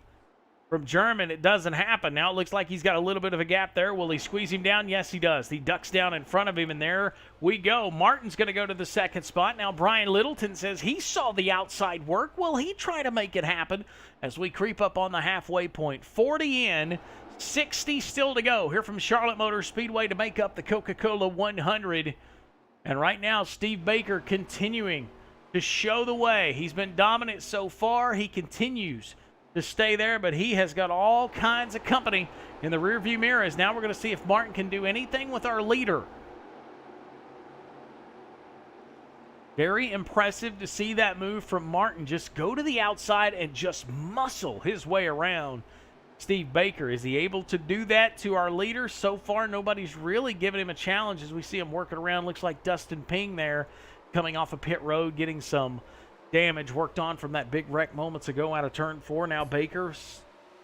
from German, it doesn't happen. Now it looks like he's got a little bit of a gap there. Will he squeeze him down? Yes, he does. He ducks down in front of him, and there we go. Martin's going to go to the second spot. Now Brian Littleton says he saw the outside work. Will he try to make it happen as we creep up on the halfway point? 40 in, 60 still to go here from Charlotte Motor Speedway to make up the Coca-Cola 100. And right now, Steve Baker continuing to show the way. He's been dominant so far. He continues to stay there, but he has got all kinds of company in the rearview mirrors. Now we're going to see if Martin can do anything with our leader. Very impressive to see that move from Martin. Just go to the outside and just muscle his way around Steve Baker. Is he able to do that to our leader? So far, nobody's really given him a challenge as we see him working around. Looks like Dustin Ping there coming off of pit road, getting some damage worked on from that big wreck moments ago out of turn 4. Now Baker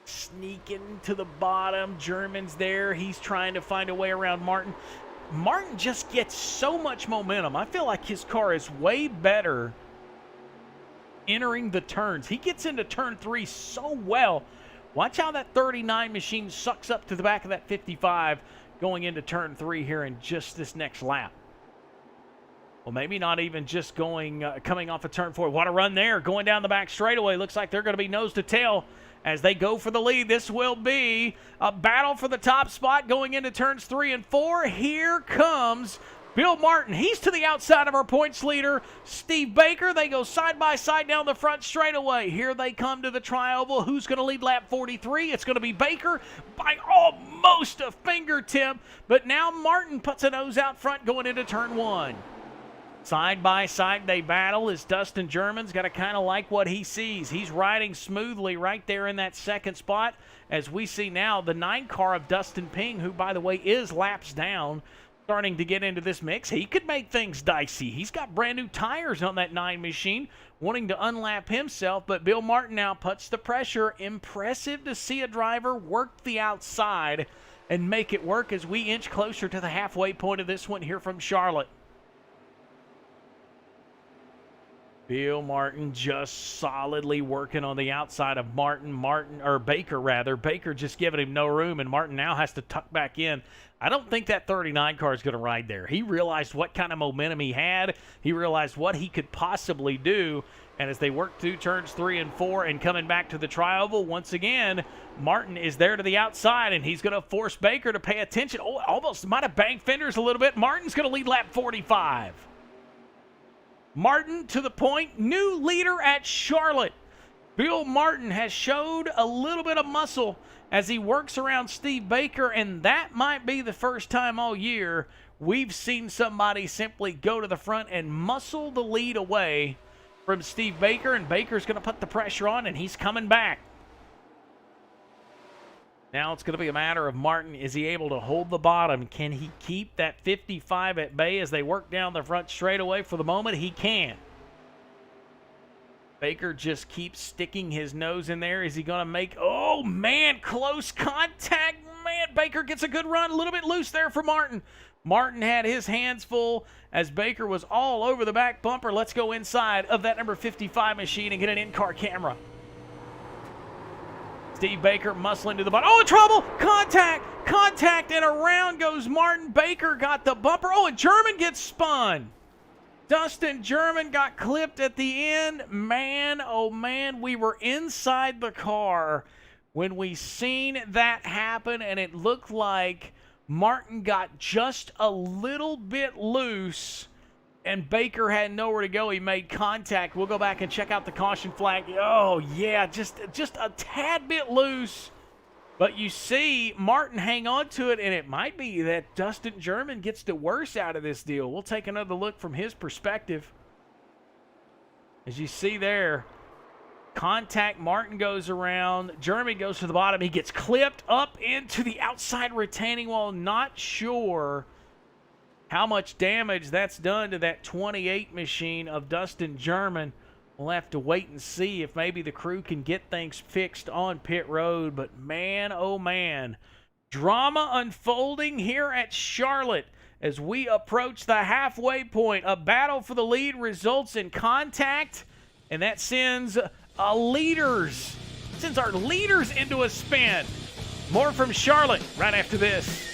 sneaking to the bottom. German's there. He's trying to find a way around Martin. Martin just gets so much momentum. I feel like his car is way better entering the turns. He gets into turn 3 so well. Watch how that 39 machine sucks up to the back of that 55 going into turn 3 here in just this next lap. Well, maybe not even just coming off of turn 4. What a run there. Going down the back straightaway. Looks like they're going to be nose to tail as they go for the lead. This will be a battle for the top spot going into turns 3 and 4. Here comes Bill Martin. He's to the outside of our points leader, Steve Baker. They go side by side down the front straightaway. Here they come to the tri-oval. Who's going to lead lap 43? It's going to be Baker by almost a fingertip. But now Martin puts a nose out front going into turn 1. Side by side they battle as Dustin German's got to kind of like what he sees. He's riding smoothly right there in that second spot as we see now the 9 car of Dustin Ping, who, by the way, is laps down, starting to get into this mix. He could make things dicey. He's got brand new tires on that 9 machine, wanting to unlap himself, but Bill Martin now puts the pressure. Impressive to see a driver work the outside and make it work as we inch closer to the halfway point of this one here from Charlotte. Bill Martin just solidly working on the outside of Baker just giving him no room, and Martin now has to tuck back in. I don't think that 39 car is going to ride there. He realized what kind of momentum he had. He realized what he could possibly do, and as they work through turns 3 and 4 and coming back to the tri-oval, once again, Martin is there to the outside, and he's going to force Baker to pay attention. Oh, almost might have banged fenders a little bit. Martin's going to lead lap 45. Martin to the point, new leader at Charlotte. Bill Martin has showed a little bit of muscle as he works around Steve Baker, and that might be the first time all year we've seen somebody simply go to the front and muscle the lead away from Steve Baker, and Baker's going to put the pressure on, and he's coming back. Now it's going to be a matter of Martin. Is he able to hold the bottom? Can he keep that 55 at bay as they work down the front straightaway? For the moment, he can. Baker just keeps sticking his nose in there. Is he going to make... Oh, man, close contact. Man, Baker gets a good run. A little bit loose there for Martin. Martin had his hands full as Baker was all over the back bumper. Let's go inside of that number 55 machine and get an in-car camera. Steve Baker muscling to the bottom. Oh, trouble! Contact, and around goes Martin. Baker got the bumper. Oh, and German gets spun. Dustin German got clipped at the end. Man, oh man, we were inside the car when we seen that happen, and it looked like Martin got just a little bit loose, and Baker had nowhere to go. He made contact. We'll go back and check out the caution flag. Oh, yeah, just a tad bit loose. But you see Martin hang on to it, and it might be that Dustin German gets the worst out of this deal. We'll take another look from his perspective. As you see there, contact, Martin goes around, German goes to the bottom. He gets clipped up into the outside retaining wall. Not sure how much damage that's done to that 28 machine of Dustin German. We'll have to wait and see if maybe the crew can get things fixed on pit road. But man, oh man, Drama unfolding here at Charlotte as we approach the halfway point. A battle for the lead results in contact, and that sends our leaders into a spin. More from Charlotte right after this.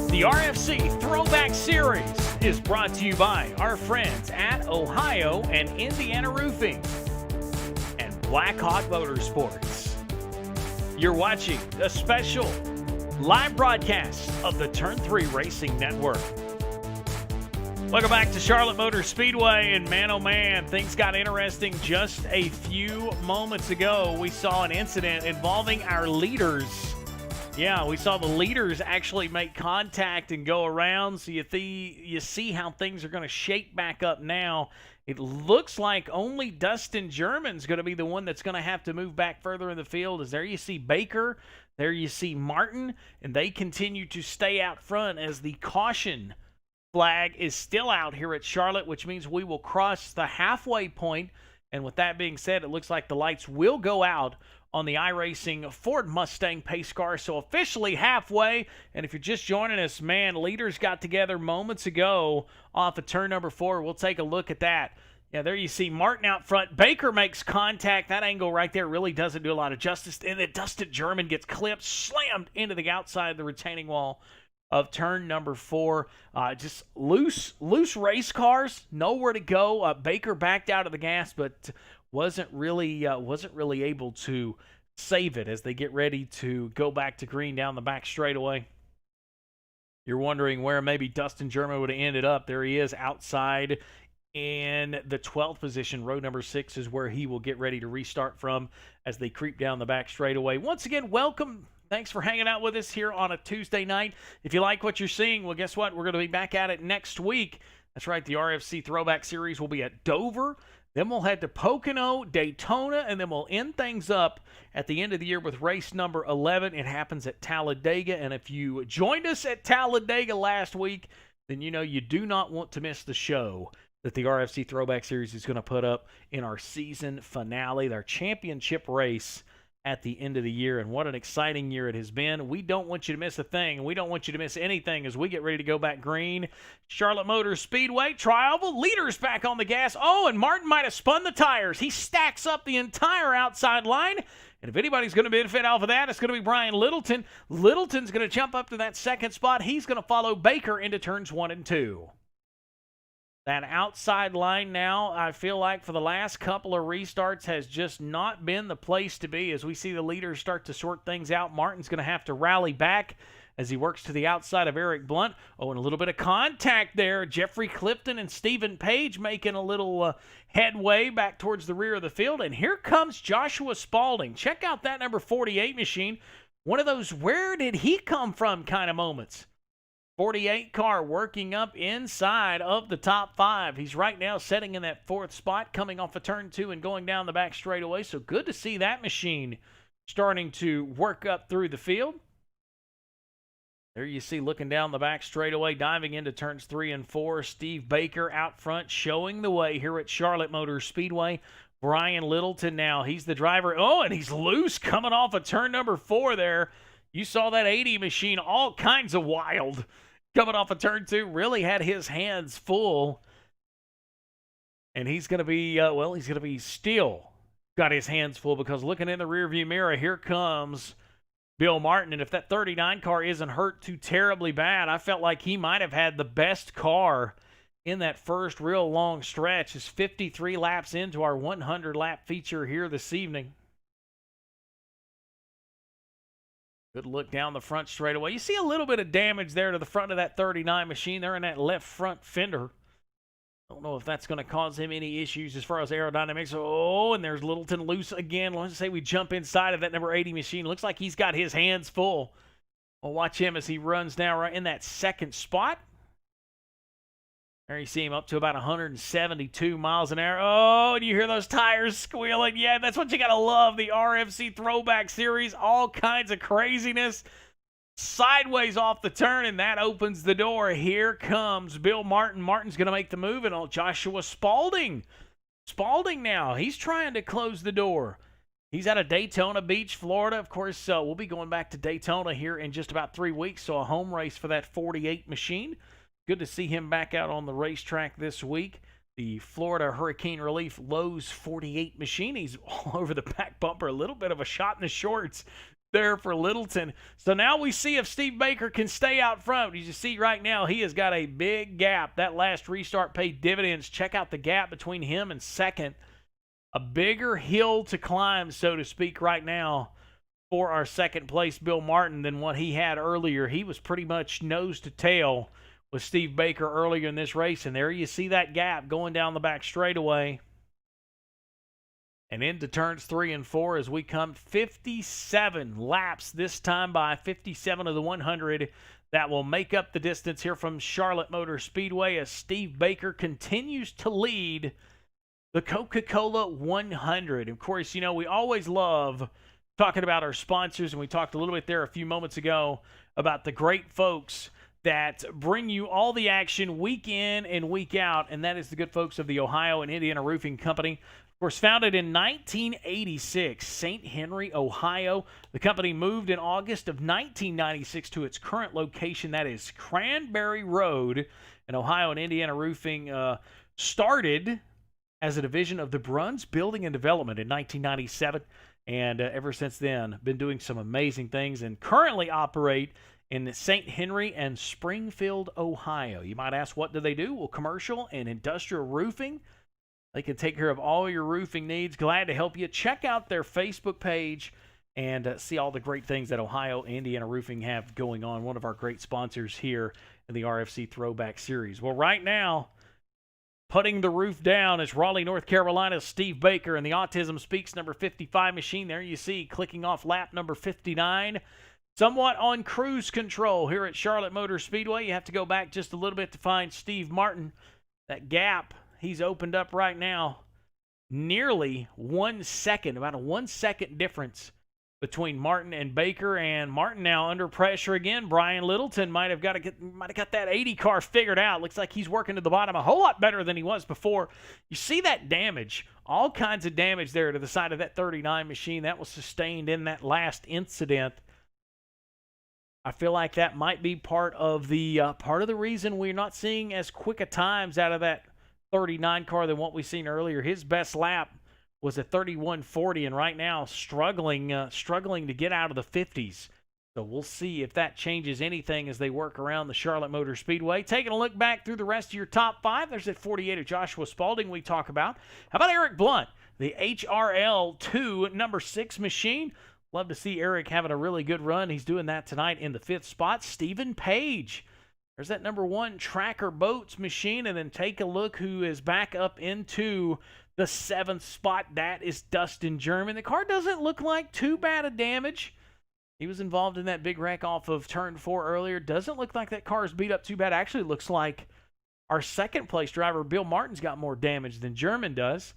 The RFC Throwback Series is brought to you by our friends at Ohio and Indiana Roofing and Blackhawk Motorsports. You're watching a special live broadcast of the Turn 3 Racing Network. Welcome back to Charlotte Motor Speedway, and man, oh man, things got interesting just a few moments ago. We saw an incident involving our leaders. Yeah, we saw the leaders actually make contact and go around, so you see how things are going to shape back up now. It looks like only Dustin German's going to be the one that's going to have to move back further in the field, as there you see Baker, there you see Martin, and they continue to stay out front as the caution flag is still out here at Charlotte, which means we will cross the halfway point. And with that being said, it looks like the lights will go out on the iRacing Ford Mustang pace car. So officially halfway. And if you're just joining us, man, leaders got together moments ago off of turn number 4. We'll take a look at that. Yeah, there you see Martin out front. Baker makes contact. That angle right there really doesn't do a lot of justice. And then Dustin German gets clipped, slammed into the outside of the retaining wall of turn number 4. Just loose race cars, nowhere to go. Baker backed out of the gas, but wasn't really able to save it as they get ready to go back to green down the back straightaway. You're wondering where maybe Dustin German would have ended up. There he is outside in the 12th position. Row number 6 is where he will get ready to restart from as they creep down the back straightaway. Once again, welcome. Thanks for hanging out with us here on a Tuesday night. If you like what you're seeing, well, guess what? We're going to be back at it next week. That's right. The RFC Throwback Series will be at Dover. Then we'll head to Pocono, Daytona, and then we'll end things up at the end of the year with race number 11. It happens at Talladega. And if you joined us at Talladega last week, then you know you do not want to miss the show that the RFC Throwback Series is going to put up in our season finale, our championship race at the end of the year. And what an exciting year it has been. We don't want you to miss a thing, and we don't want you to miss anything as we get ready to go back green. Charlotte Motor Speedway, Tri-Oval, leaders back on the gas. Oh, and Martin might have spun the tires. He stacks up the entire outside line. And if anybody's going to benefit off of that, it's going to be Brian Littleton. Littleton's going to jump up to that second spot. He's going to follow Baker into turns 1 and 2. That outside line now, I feel like for the last couple of restarts has just not been the place to be as we see the leaders start to sort things out. Martin's going to have to rally back as he works to the outside of Eric Blunt. Oh, and a little bit of contact there. Jeffrey Clifton and Stephen Page making a little headway back towards the rear of the field. And here comes Joshua Spalding. Check out that number 48 machine. One of those where did he come from kind of moments. 48 car working up inside of the top 5. He's right now sitting in that 4th spot, coming off of turn 2 and going down the back straightaway. So good to see that machine starting to work up through the field. There you see looking down the back straightaway, diving into turns 3 and 4. Steve Baker out front showing the way here at Charlotte Motor Speedway. Brian Littleton now, he's the driver. Oh, and he's loose coming off of turn number 4 there. You saw that 80 machine, all kinds of wild. Coming off of turn 2, really had his hands full. And he's going to be, he's going to be still got his hands full because looking in the rearview mirror, here comes Bill Martin. And if that 39 car isn't hurt too terribly bad, I felt like he might have had the best car in that first real long stretch. Is 53 laps into our 100-lap feature here this evening. Good look down the front straightaway. You see a little bit of damage there to the front of that 39 machine there in that left front fender. Don't know if that's going to cause him any issues as far as aerodynamics. Oh, and there's Littleton loose again. Let's say we jump inside of that number 80 machine. Looks like he's got his hands full. We'll watch him as he runs now right in that second spot. There you see him up to about 172 miles an hour. Oh, and you hear those tires squealing. Yeah, that's what you got to love. The RFC Throwback Series. All kinds of craziness. Sideways off the turn, and that opens the door. Here comes Bill Martin. Martin's going to make the move, and Joshua Spalding. Spalding now. He's trying to close the door. He's out of Daytona Beach, Florida. Of course, we'll be going back to Daytona here in just about 3 weeks, so a home race for that 48 machine. Good to see him back out on the racetrack this week. The Florida Hurricane Relief Lowe's 48 machine. He's all over the back bumper. A little bit of a shot in the shorts there for Littleton. So now we see if Steve Baker can stay out front. As you see right now, he has got a big gap. That last restart paid dividends. Check out the gap between him and second. A bigger hill to climb, so to speak, right now for our second place Bill Martin than what he had earlier. He was pretty much nose to tail with Steve Baker earlier in this race. And there you see that gap going down the back straightaway. And into turns 3 and 4 as we come 57 laps this time by 57 of the 100. That will make up the distance here from Charlotte Motor Speedway as Steve Baker continues to lead the Coca-Cola 100. Of course, you know, we always love talking about our sponsors, and we talked a little bit there a few moments ago about the great folks that bring you all the action week in and week out, and that is the good folks of the Ohio and Indiana Roofing Company. Of course, founded in 1986, St. Henry, Ohio. The company moved in August of 1996 to its current location, that is Cranberry Road. And Ohio and Indiana Roofing started as a division of the Bruns Building and Development in 1997, and ever since then, been doing some amazing things and currently operate in St. Henry and Springfield, Ohio. You might ask, what do they do? Well, commercial and industrial roofing. They can take care of all your roofing needs. Glad to help you. Check out their Facebook page and see all the great things that Ohio and Indiana Roofing have going on. One of our great sponsors here in the RFC Throwback Series. Well, right now, putting the roof down is Raleigh, North Carolina's Steve Baker and the Autism Speaks number 55 machine. There you see, clicking off lap number 59. Somewhat on cruise control here at Charlotte Motor Speedway. You have to go back just a little bit to find Steve Martin. That gap he's opened up right now, nearly 1 second, about a 1 second difference between Martin and Baker, and Martin now under pressure again. Brian Littleton might have got that 80 car figured out. Looks like he's working to the bottom a whole lot better than he was before. You see that damage, all kinds of damage there to the side of that 39 machine that was sustained in that last incident. I feel like that might be part of the reason we're not seeing as quick a times out of that 39 car than what we've seen earlier. His best lap was at 31:40, and right now struggling to get out of the 50s. So we'll see if that changes anything as they work around the Charlotte Motor Speedway. Taking a look back through the rest of your top 5, there's that 48 of Joshua Spalding we talk about. How about Eric Blunt, the HRL2 number 6 machine? Love to see Eric having a really good run. He's doing that tonight in the 5th spot. Stephen Page, there's that number 1 Tracker Boats machine. And then take a look who is back up into the 7th spot. That is Dustin German. The car doesn't look like too bad a damage. He was involved in that big wreck off of turn 4 earlier. Doesn't look like that car is beat up too bad. Actually looks like our 2nd place driver, Bill Martin's got more damage than German does.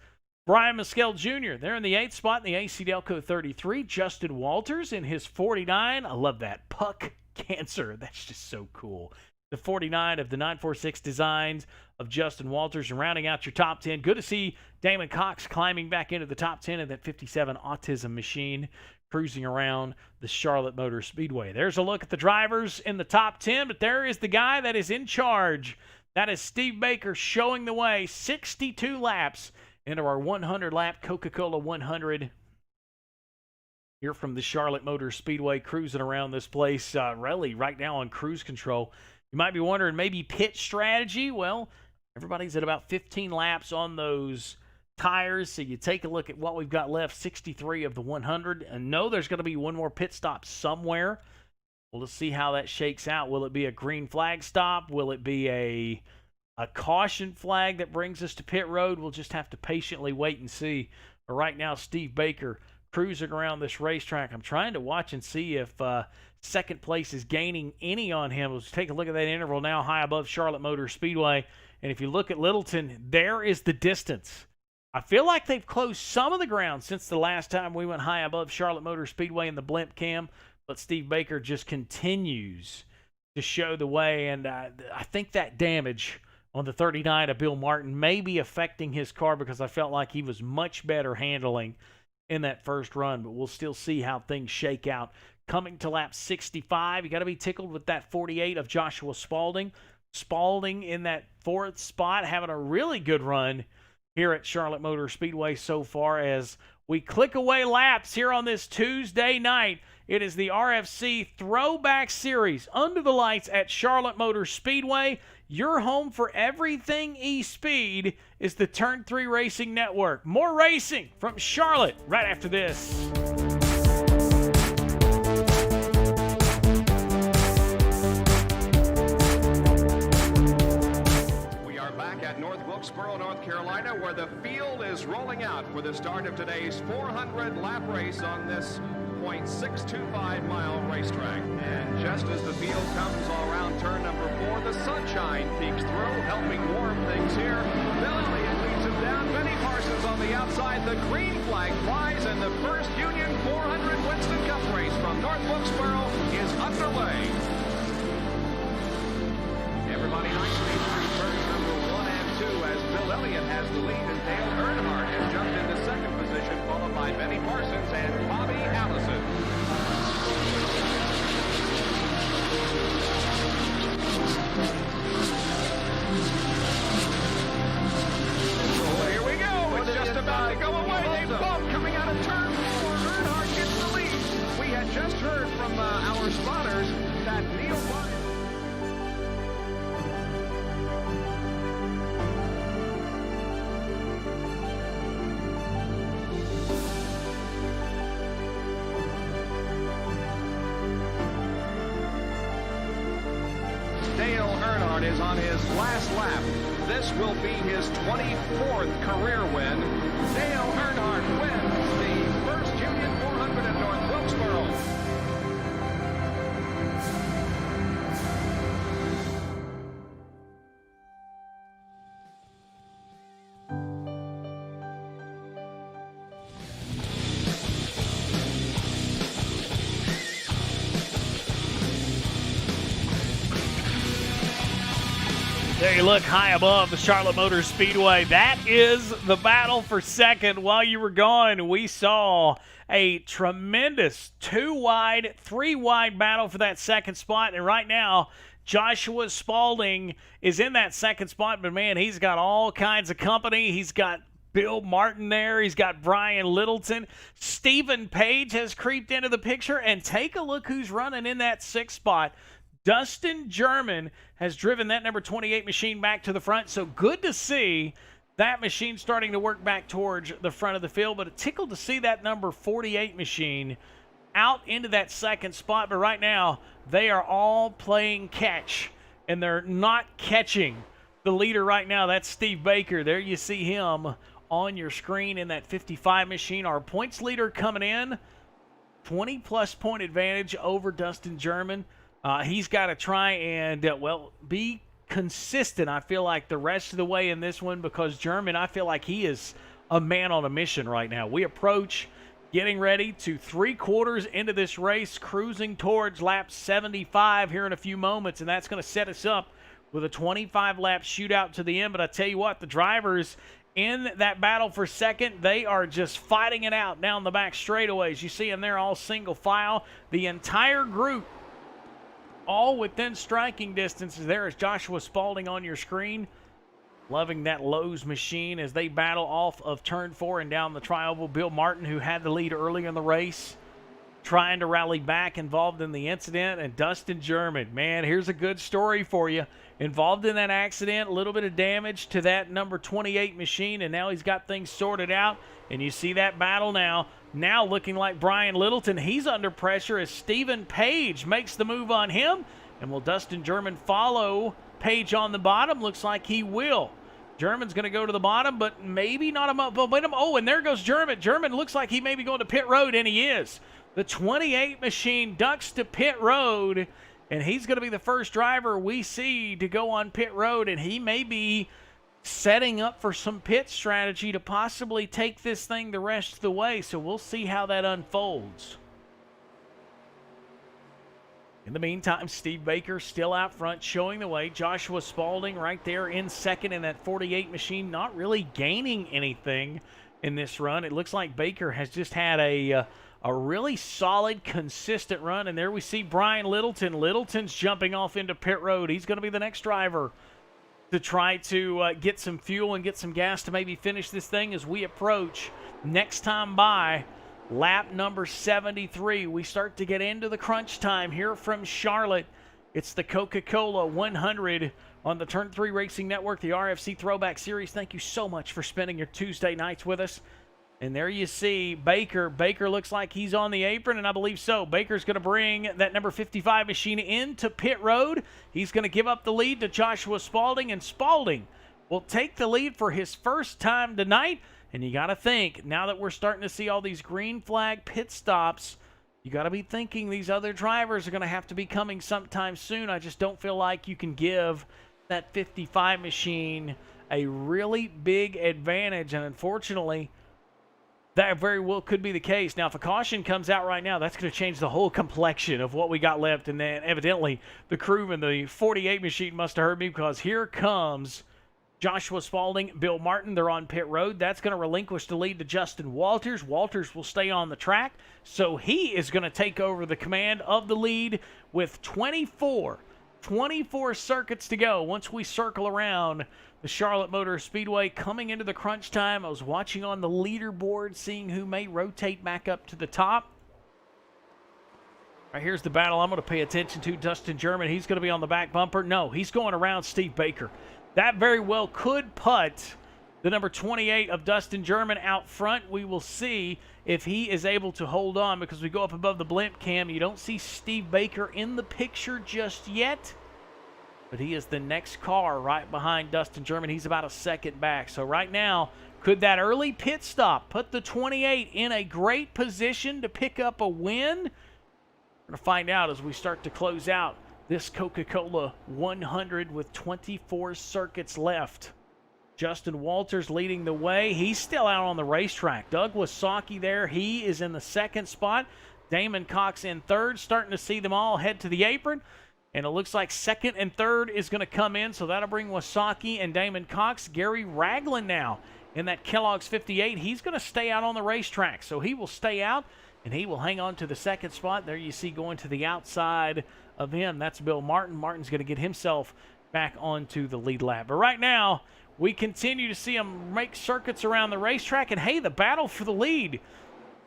Brian Mescal Jr., they're in the 8th spot in the AC Delco 33. Justin Walters in his 49. I love that. Puck Cancer. That's just so cool. The 49 of the 946 designs of Justin Walters, and rounding out your top 10. Good to see Damon Cox climbing back into the top 10 of that 57 Autism machine, cruising around the Charlotte Motor Speedway. There's a look at the drivers in the top 10, but there is the guy that is in charge. That is Steve Baker showing the way. 62 laps into our 100-lap Coca-Cola 100 here from the Charlotte Motor Speedway, cruising around this place really right now on cruise control. You might be wondering, maybe pit strategy. Well, everybody's at about 15 laps on those tires, so you take a look at what we've got left, 63 of the 100, and no, there's going to be one more pit stop somewhere. Well, let's see how that shakes out. Will it be a green flag stop? Will it be a caution flag that brings us to pit road? We'll just have to patiently wait and see. But right now, Steve Baker cruising around this racetrack. I'm trying to watch and see if second place is gaining any on him. Let's take a look at that interval now high above Charlotte Motor Speedway. And if you look at Littleton, there is the distance. I feel like they've closed some of the ground since the last time we went high above Charlotte Motor Speedway in the blimp cam. But Steve Baker just continues to show the way. And I think that damage on the 39 of Bill Martin may be affecting his car, because I felt like he was much better handling in that first run. But we'll still see how things shake out. Coming to lap 65, you got to be tickled with that 48 of Joshua Spalding. Spalding in that 4th spot, having a really good run here at Charlotte Motor Speedway so far. As we click away laps here on this Tuesday night, it is the RFC Throwback Series under the lights at Charlotte Motor Speedway. Your home for everything e-speed is the Turn 3 Racing Network. More racing from Charlotte right after this. Wilkesboro, North Carolina, where the field is rolling out for the start of today's 400-lap race on this 0.625-mile racetrack. And just as the field comes all around turn number 4, the sunshine peeks through, helping warm things here. Bill Elliott leads him down. Benny Parsons on the outside. The green flag flies, and the first Union 400 Winston Cup race from North Wilkesboro is underway. Everybody nicely through turns number 1 and 2 as Bill Elliott has the lead, and Dale Earnhardt has jumped into second position, followed by Benny Parsons and Bobby Allison. Oh, here we go. It's just about to go away. They both coming out of turn 4. Earnhardt gets the lead. We had just heard from our spotters that Neil Bryant. Dale Earnhardt is on his last lap. This will be his 24th career win. Dale Earnhardt wins the first Union 400 at North Wilkesboro. There you look high above the Charlotte Motor Speedway. That is the battle for second. While you were gone, we saw a tremendous 2-wide, 3-wide battle for that second spot. And right now, Joshua Spalding is in that second spot. But, man, he's got all kinds of company. He's got Bill Martin there. He's got Brian Littleton. Stephen Page has creeped into the picture. And take a look who's running in that sixth spot. Dustin German has driven that number 28 machine back to the front. So good to see that machine starting to work back towards the front of the field. But it tickled to see that number 48 machine out into that second spot. But right now, they are all playing catch. And they're not catching the leader right now. That's Steve Baker. There you see him on your screen in that 55 machine. Our points leader coming in. 20-plus point advantage over Dustin German. He's got to try and, be consistent, I feel like, the rest of the way in this one, because German, I feel like he is a man on a mission right now. We approach getting ready to 3/4 into this race, cruising towards lap 75 here in a few moments, and that's going to set us up with a 25-lap shootout to the end. But I tell you what, the drivers in that battle for second, they are just fighting it out down the back straightaways. You see them there all single file. The entire group all within striking distance. There is Joshua Spalding on your screen. Loving that Lowe's machine as they battle off of turn 4 and down the tri-oval. Bill Martin, who had the lead early in the race, trying to rally back, involved in the incident. And Dustin German, man, here's a good story for you. Involved in that accident, a little bit of damage to that number 28 machine, and now he's got things sorted out. And you see that battle now. Now looking like Brian Littleton. He's under pressure as Stephen Page makes the move on him. And will Dustin German follow Page on the bottom? Looks like he will. German's going to go to the bottom, but maybe not a momentum. Oh, and there goes German. German looks like he may be going to pit road, and he is. The 28 machine ducks to pit road, and he's going to be the first driver we see to go on pit road, and he may be setting up for some pit strategy to possibly take this thing the rest of the way. So we'll see how that unfolds. In the meantime, Steve Baker still out front showing the way. Joshua Spalding right there in second in that 48 machine, not really gaining anything in this run. It looks like Baker has just had a really solid, consistent run. And there we see Brian Littleton. Littleton's jumping off into pit road. He's going to be the next driver to try to get some fuel and get some gas to maybe finish this thing as we approach next time by lap number 73. We start to get into the crunch time here from Charlotte. It's the Coca-Cola 100 on the Turn 3 Racing Network, the RFC Throwback Series. Thank you so much for spending your Tuesday nights with us. And there you see Baker. Baker looks like he's on the apron, and I believe so. Baker's going to bring that number 55 machine into pit road. He's going to give up the lead to Joshua Spalding, and Spalding will take the lead for his first time tonight. And you got to think, now that we're starting to see all these green flag pit stops, you got to be thinking these other drivers are going to have to be coming sometime soon. I just don't feel like you can give that 55 machine a really big advantage, and unfortunately, that very well could be the case. Now, if a caution comes out right now, that's going to change the whole complexion of what we got left. And then, evidently, the crew in the 48 machine must have heard me, because here comes Joshua Spalding, Bill Martin. They're on pit road. That's going to relinquish the lead to Justin Walters. Walters will stay on the track, so he is going to take over the command of the lead with 24 circuits to go. Once we circle around the Charlotte Motor Speedway, coming into the crunch time, I was watching on the leaderboard, seeing who may rotate back up to the top. All right, here's the battle I'm going to pay attention to. Dustin German, he's going to be on the back bumper. No, he's going around Steve Baker. That very well could put the number 28 of Dustin German out front. We will see if he is able to hold on, because we go up above the blimp cam. You don't see Steve Baker in the picture just yet, but he is the next car right behind Dustin German. He's about a second back. So right now, could that early pit stop put the 28 in a great position to pick up a win? We're going to find out as we start to close out this Coca-Cola 100 with 24 circuits left. Justin Walters leading the way. He's still out on the racetrack. Doug Wasaki there. He is in the second spot. Damon Cox in third. Starting to see them all head to the apron. And it looks like second and third is going to come in, so that'll bring Wasaki and Damon Cox. Gary Ragland now in that Kellogg's 58. He's going to stay out on the racetrack, so he will stay out, and he will hang on to the second spot. There you see going to the outside of him. That's Bill Martin. Martin's going to get himself back onto the lead lap. But right now, we continue to see him make circuits around the racetrack, and hey, the battle for the lead.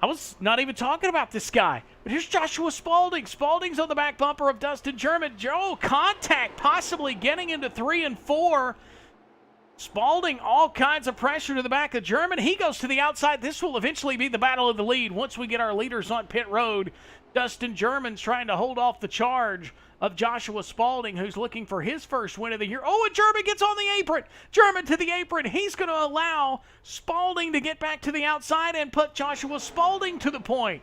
I was not even talking about this guy, but here's Joshua Spalding. Spalding's on the back bumper of Dustin German. Joe, contact possibly getting into 3 and 4. Spalding, all kinds of pressure to the back of German. He goes to the outside. This will eventually be the battle of the lead once we get our leaders on pit road. Dustin German's trying to hold off the charge of Joshua Spalding, who's looking for his first win of the year. Oh, and German gets on the apron. German to the apron. He's going to allow Spalding to get back to the outside and put Joshua Spalding to the point.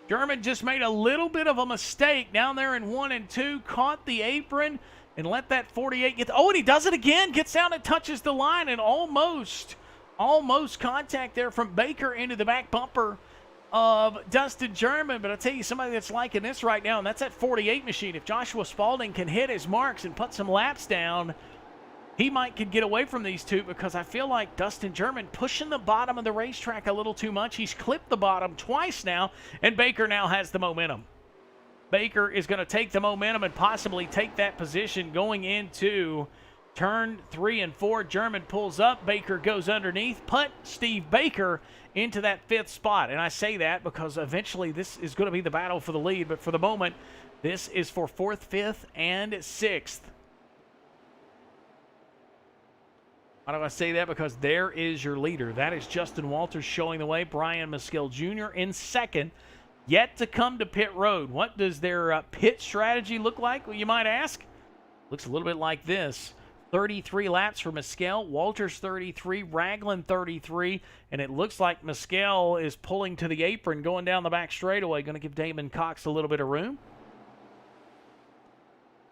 German just made a little bit of a mistake down there in 1 and 2, caught the apron and let that 48 get. Oh, and he does it again. Gets down and touches the line, and almost contact there from Baker into the back bumper of Dustin German. But I tell you, somebody that's liking this right now, and that's that 48 machine. If Joshua Spalding can hit his marks and put some laps down, he could get away from these two, because I feel like Dustin German pushing the bottom of the racetrack a little too much. He's clipped the bottom twice now, and Baker now has the momentum. Baker is going to take the momentum and possibly take that position going into turn 3 and 4. German pulls up. Baker goes underneath. Put Steve Baker into that 5th spot. And I say that because eventually this is going to be the battle for the lead. But for the moment, this is for 4th, 5th, and 6th. Why do I say that? Because there is your leader. That is Justin Walters showing the way. Brian Maskill Jr. in second. Yet to come to pit road. What does their pit strategy look like, well, you might ask? Looks a little bit like this. 33 laps for Maskell, Walters 33, Ragland 33, and it looks like Maskell is pulling to the apron, going down the back straightaway, going to give Damon Cox a little bit of room.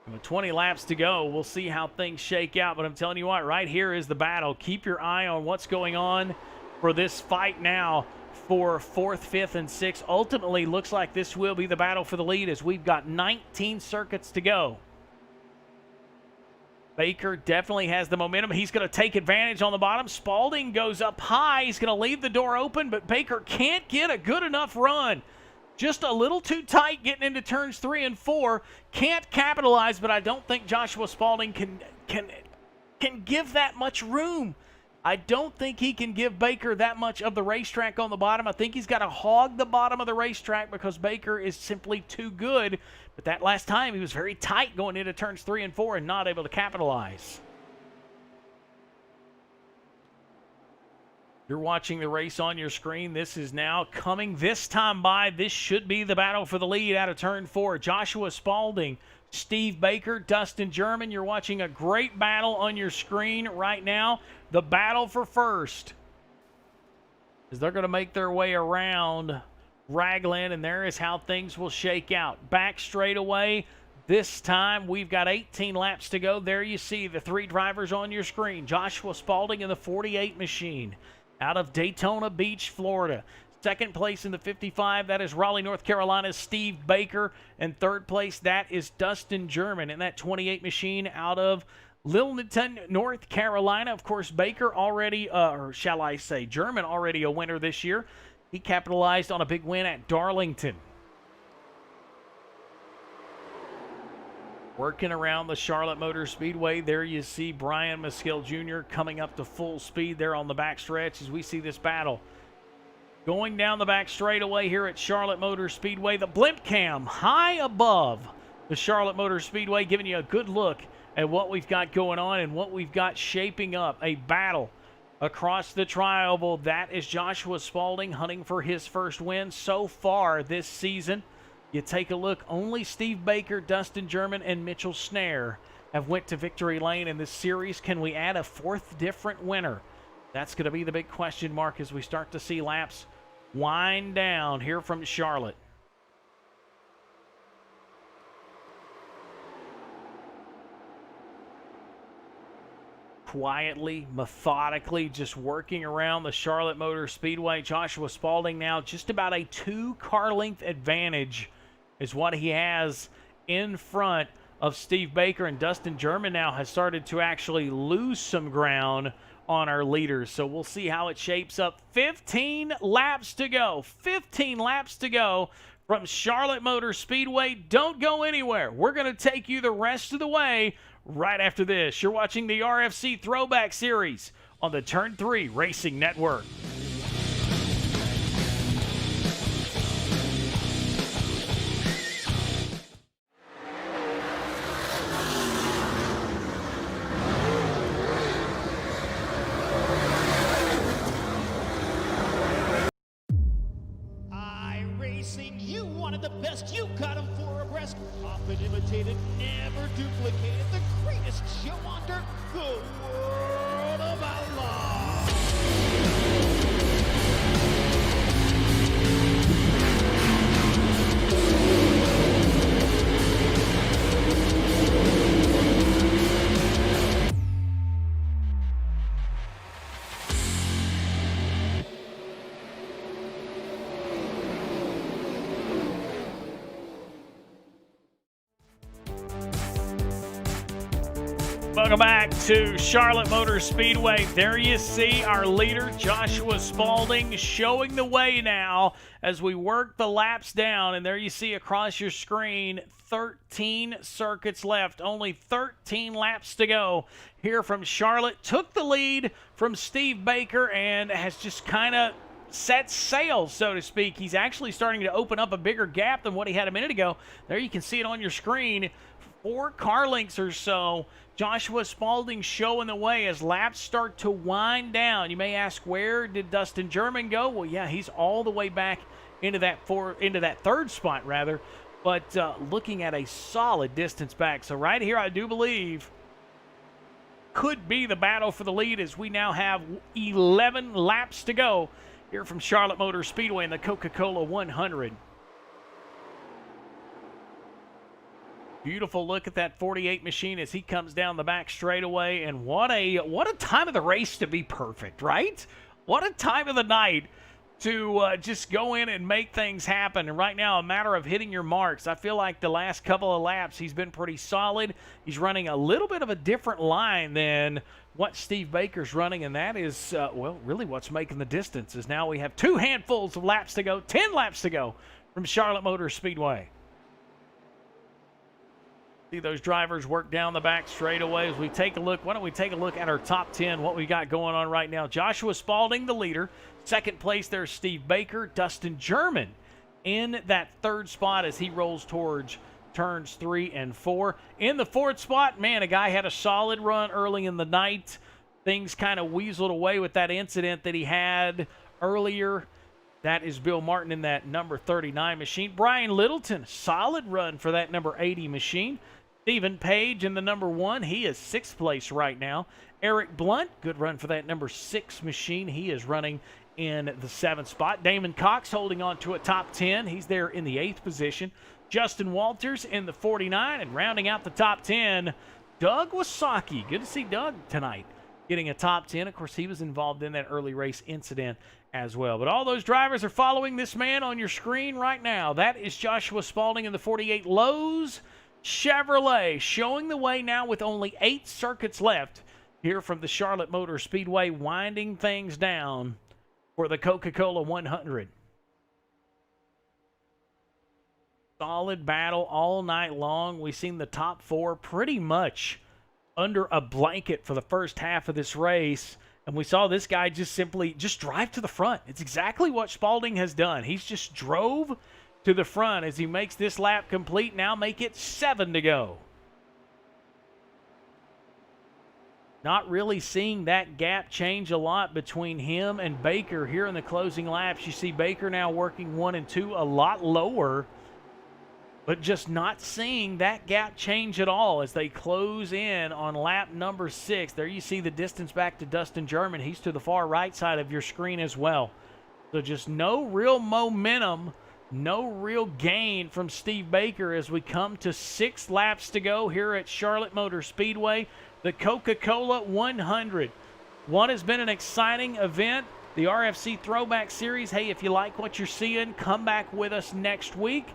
And with 20 laps to go, we'll see how things shake out, but I'm telling you what, right here is the battle. Keep your eye on what's going on for this fight now for 4th, 5th, and 6th. Ultimately, looks like this will be the battle for the lead as we've got 19 circuits to go. Baker definitely has the momentum. He's going to take advantage on the bottom. Spalding goes up high. He's going to leave the door open, but Baker can't get a good enough run. Just a little too tight getting into turns 3 and 4. Can't capitalize, but I don't think Joshua Spalding can give that much room. I don't think he can give Baker that much of the racetrack on the bottom. I think he's got to hog the bottom of the racetrack because Baker is simply too good. But that last time, he was very tight going into turns 3 and 4 and not able to capitalize. You're watching the race on your screen. This is now coming this time by. This should be the battle for the lead out of turn 4. Joshua Spalding, Steve Baker, Dustin German. You're watching a great battle on your screen right now. The battle for first, as they're going to make their way around Ragland, and there is how things will shake out. Back straightaway. This time, we've got 18 laps to go. There you see the 3 drivers on your screen. Joshua Spalding in the 48 machine out of Daytona Beach, Florida. Second place in the 55, that is Raleigh, North Carolina's Steve Baker. And third place, that is Dustin German in that 28 machine out of Littleton, North Carolina. Of course, Baker already, or shall I say, German already a winner this year. He capitalized on a big win at Darlington. Working around the Charlotte Motor Speedway, there you see Brian Maskill Jr. coming up to full speed there on the back stretch as we see this battle. Going down the back straightaway here at Charlotte Motor Speedway, the blimp cam high above the Charlotte Motor Speedway, giving you a good look at what we've got going on and what we've got shaping up. A battle across the tri-oval. That is Joshua Spalding hunting for his first win so far this season. You take a look, only Steve Baker, Dustin German, and Mitchell Snare have went to victory lane in this series. Can we add a 4th different winner? That's going to be the big question mark as we start to see laps wind down here from Charlotte. Quietly, methodically, just working around the Charlotte Motor Speedway. Joshua Spalding now just about a 2-car length advantage is what he has in front of Steve Baker, and Dustin German now has started to actually lose some ground on our leaders. So we'll see how it shapes up. 15 laps to go. 15 laps to go from Charlotte Motor Speedway. Don't go anywhere. We're going to take you the rest of the way right after this. You're watching the RFC Throwback Series on the Turn 3 Racing Network. You wanted the best, you got them 4 abreast. Often imitated, never duplicated. The greatest show on dirt, the World of Outlaws. Welcome back to Charlotte Motor Speedway. There you see our leader, Joshua Spalding, showing the way now as we work the laps down. And there you see across your screen, 13 circuits left. Only 13 laps to go here from Charlotte. Took the lead from Steve Baker and has just kind of set sail, so to speak. He's actually starting to open up a bigger gap than what he had a minute ago. There you can see it on your screen. 4 car lengths or so. Joshua Spalding showing the way as laps start to wind down. You may ask, where did Dustin German go? Well, yeah, he's all the way back into that third spot, rather. But looking at a solid distance back. So right here, I do believe could be the battle for the lead, as we now have 11 laps to go here from Charlotte Motor Speedway in the Coca-Cola 100. Beautiful look at that 48 machine as he comes down the back straightaway. And what a time of the race to be perfect, right? What a time of the night to just go in and make things happen. And right now, a matter of hitting your marks. I feel like the last couple of laps, he's been pretty solid. He's running a little bit of a different line than what Steve Baker's running, and that is, well, really what's making the difference is now we have 2 handfuls of laps to go, 10 laps to go from Charlotte Motor Speedway. See those drivers work down the back straightaway as we take a look. Why don't we take a look at our top 10, what we got going on right now. Joshua Spalding, the leader. Second place, there's Steve Baker. Dustin German in that third spot as he rolls towards turns 3 and 4. In the fourth spot, man, a guy had a solid run early in the night. Things kind of weaseled away with that incident that he had earlier. That is Bill Martin in that number 39 machine. Brian Littleton, solid run for that number 80 machine. Stephen Page in the number 1. He is 6th place right now. Eric Blunt, good run for that number 6 machine. He is running in the 7th spot. Damon Cox holding on to a top 10. He's there in the 8th position. Justin Walters in the 49. And rounding out the top 10, Doug Wasaki. Good to see Doug tonight getting a top 10. Of course, he was involved in that early race incident as well. But all those drivers are following this man on your screen right now. That is Joshua Spalding in the 48 Lowe's Chevrolet, showing the way now with only 8 circuits left here from the Charlotte Motor Speedway, winding things down for the Coca-Cola 100. Solid battle all night long. We've seen the top 4 pretty much under a blanket for the first half of this race. And we saw this guy just drive to the front. It's exactly what Spalding has done. He's just drove to the front as he makes this lap complete. Now make it 7 to go. Not really seeing that gap change a lot between him and Baker here in the closing laps. You see Baker now working 1 and 2 a lot lower, but just not seeing that gap change at all as they close in on lap number 6. There you see the distance back to Dustin German. He's to the far right side of your screen as well. So just no real momentum, no real gain from Steve Baker as we come to 6 laps to go here at Charlotte Motor Speedway, the Coca-Cola 100. One has been an exciting event, the RFC Throwback Series. Hey, if you like what you're seeing, come back with us next week.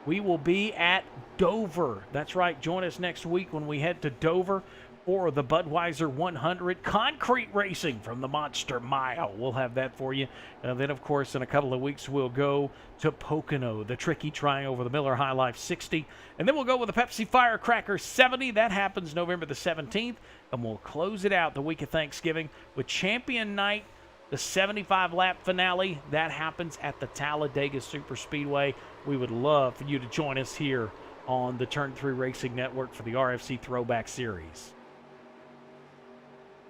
we will be at Dover. That's right. Join us next week when we head to Dover for the Budweiser 100 concrete racing from the Monster Mile. We'll have that for you. And then, of course, in a couple of weeks, we'll go to Pocono, the tricky try over the Miller High Life 60. And then we'll go with the Pepsi Firecracker 70. That happens November the 17th. And we'll close it out the week of Thanksgiving with Champion Night, the 75-lap finale. That happens at the Talladega Superspeedway. We would love for you to join us here on the Turn 3 Racing Network for the RFC Throwback Series.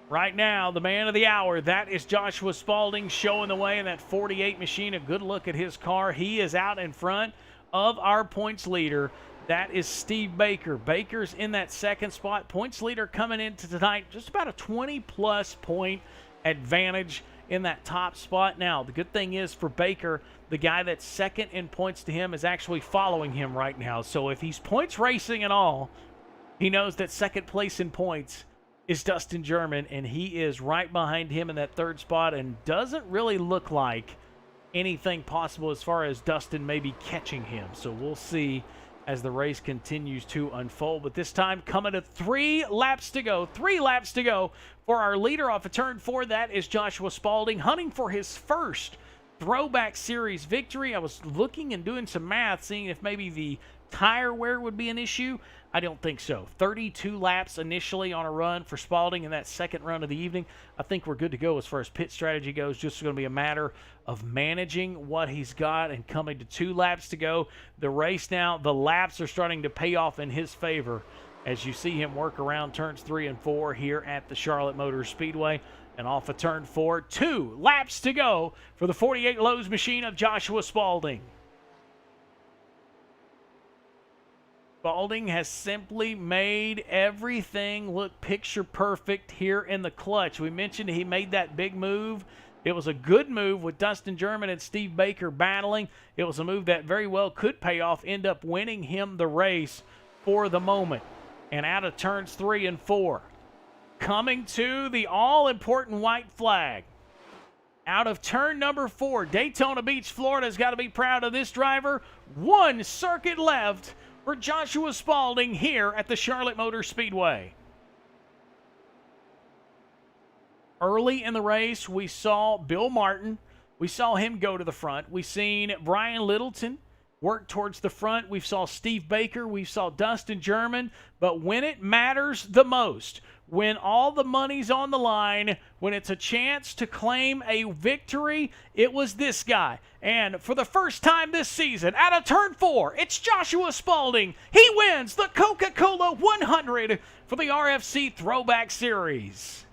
Right now, the man of the hour, that is Joshua Spalding showing the way in that 48 machine. A good look at his car. He is out in front of our points leader. That is Steve Baker. Baker's in that second spot. Points leader coming into tonight, just about a 20-plus point advantage in that top spot. Now, the good thing is for Baker, the guy that's second in points to him is actually following him right now. So if he's points racing at all, he knows that second place in points is Dustin German, and he is right behind him in that third spot and doesn't really look like anything possible as far as Dustin maybe catching him. So we'll see as the race continues to unfold. But this time coming to 3 laps to go. 3 laps to go for our leader off of turn 4. That is Joshua Spalding, hunting for his first Throwback Series victory. I was looking and doing some math, seeing if maybe the tire wear would be an issue. I don't think so. 32 laps initially on a run for Spalding in that second run of the evening. I think we're good to go as far as pit strategy goes. Just going to be a matter of managing what he's got and coming to 2 laps to go. The race now, the laps are starting to pay off in his favor as you see him work around turns 3 and 4 here at the Charlotte Motor Speedway. And off of turn 4, 2 laps to go for the 48 Lowe's machine of Joshua Spalding. Spalding has simply made everything look picture perfect here in the clutch. We mentioned he made that big move. It was a good move with Dustin German and Steve Baker battling. It was a move that very well could pay off, end up winning him the race for the moment. And out of turns 3 and 4, coming to the all-important white flag. Out of turn number 4, Daytona Beach, Florida's got to be proud of this driver. 1 circuit left for Joshua Spalding here at the Charlotte Motor Speedway. Early in the race, we saw Bill Martin. We saw him go to the front. We seen Brian Littleton work towards the front. We saw Steve Baker. We saw Dustin German. But when it matters the most, when all the money's on the line, when it's a chance to claim a victory, it was this guy. And for the first time this season, out of turn 4, it's Joshua Spalding. He wins the Coca-Cola 100 for the RFC Throwback Series.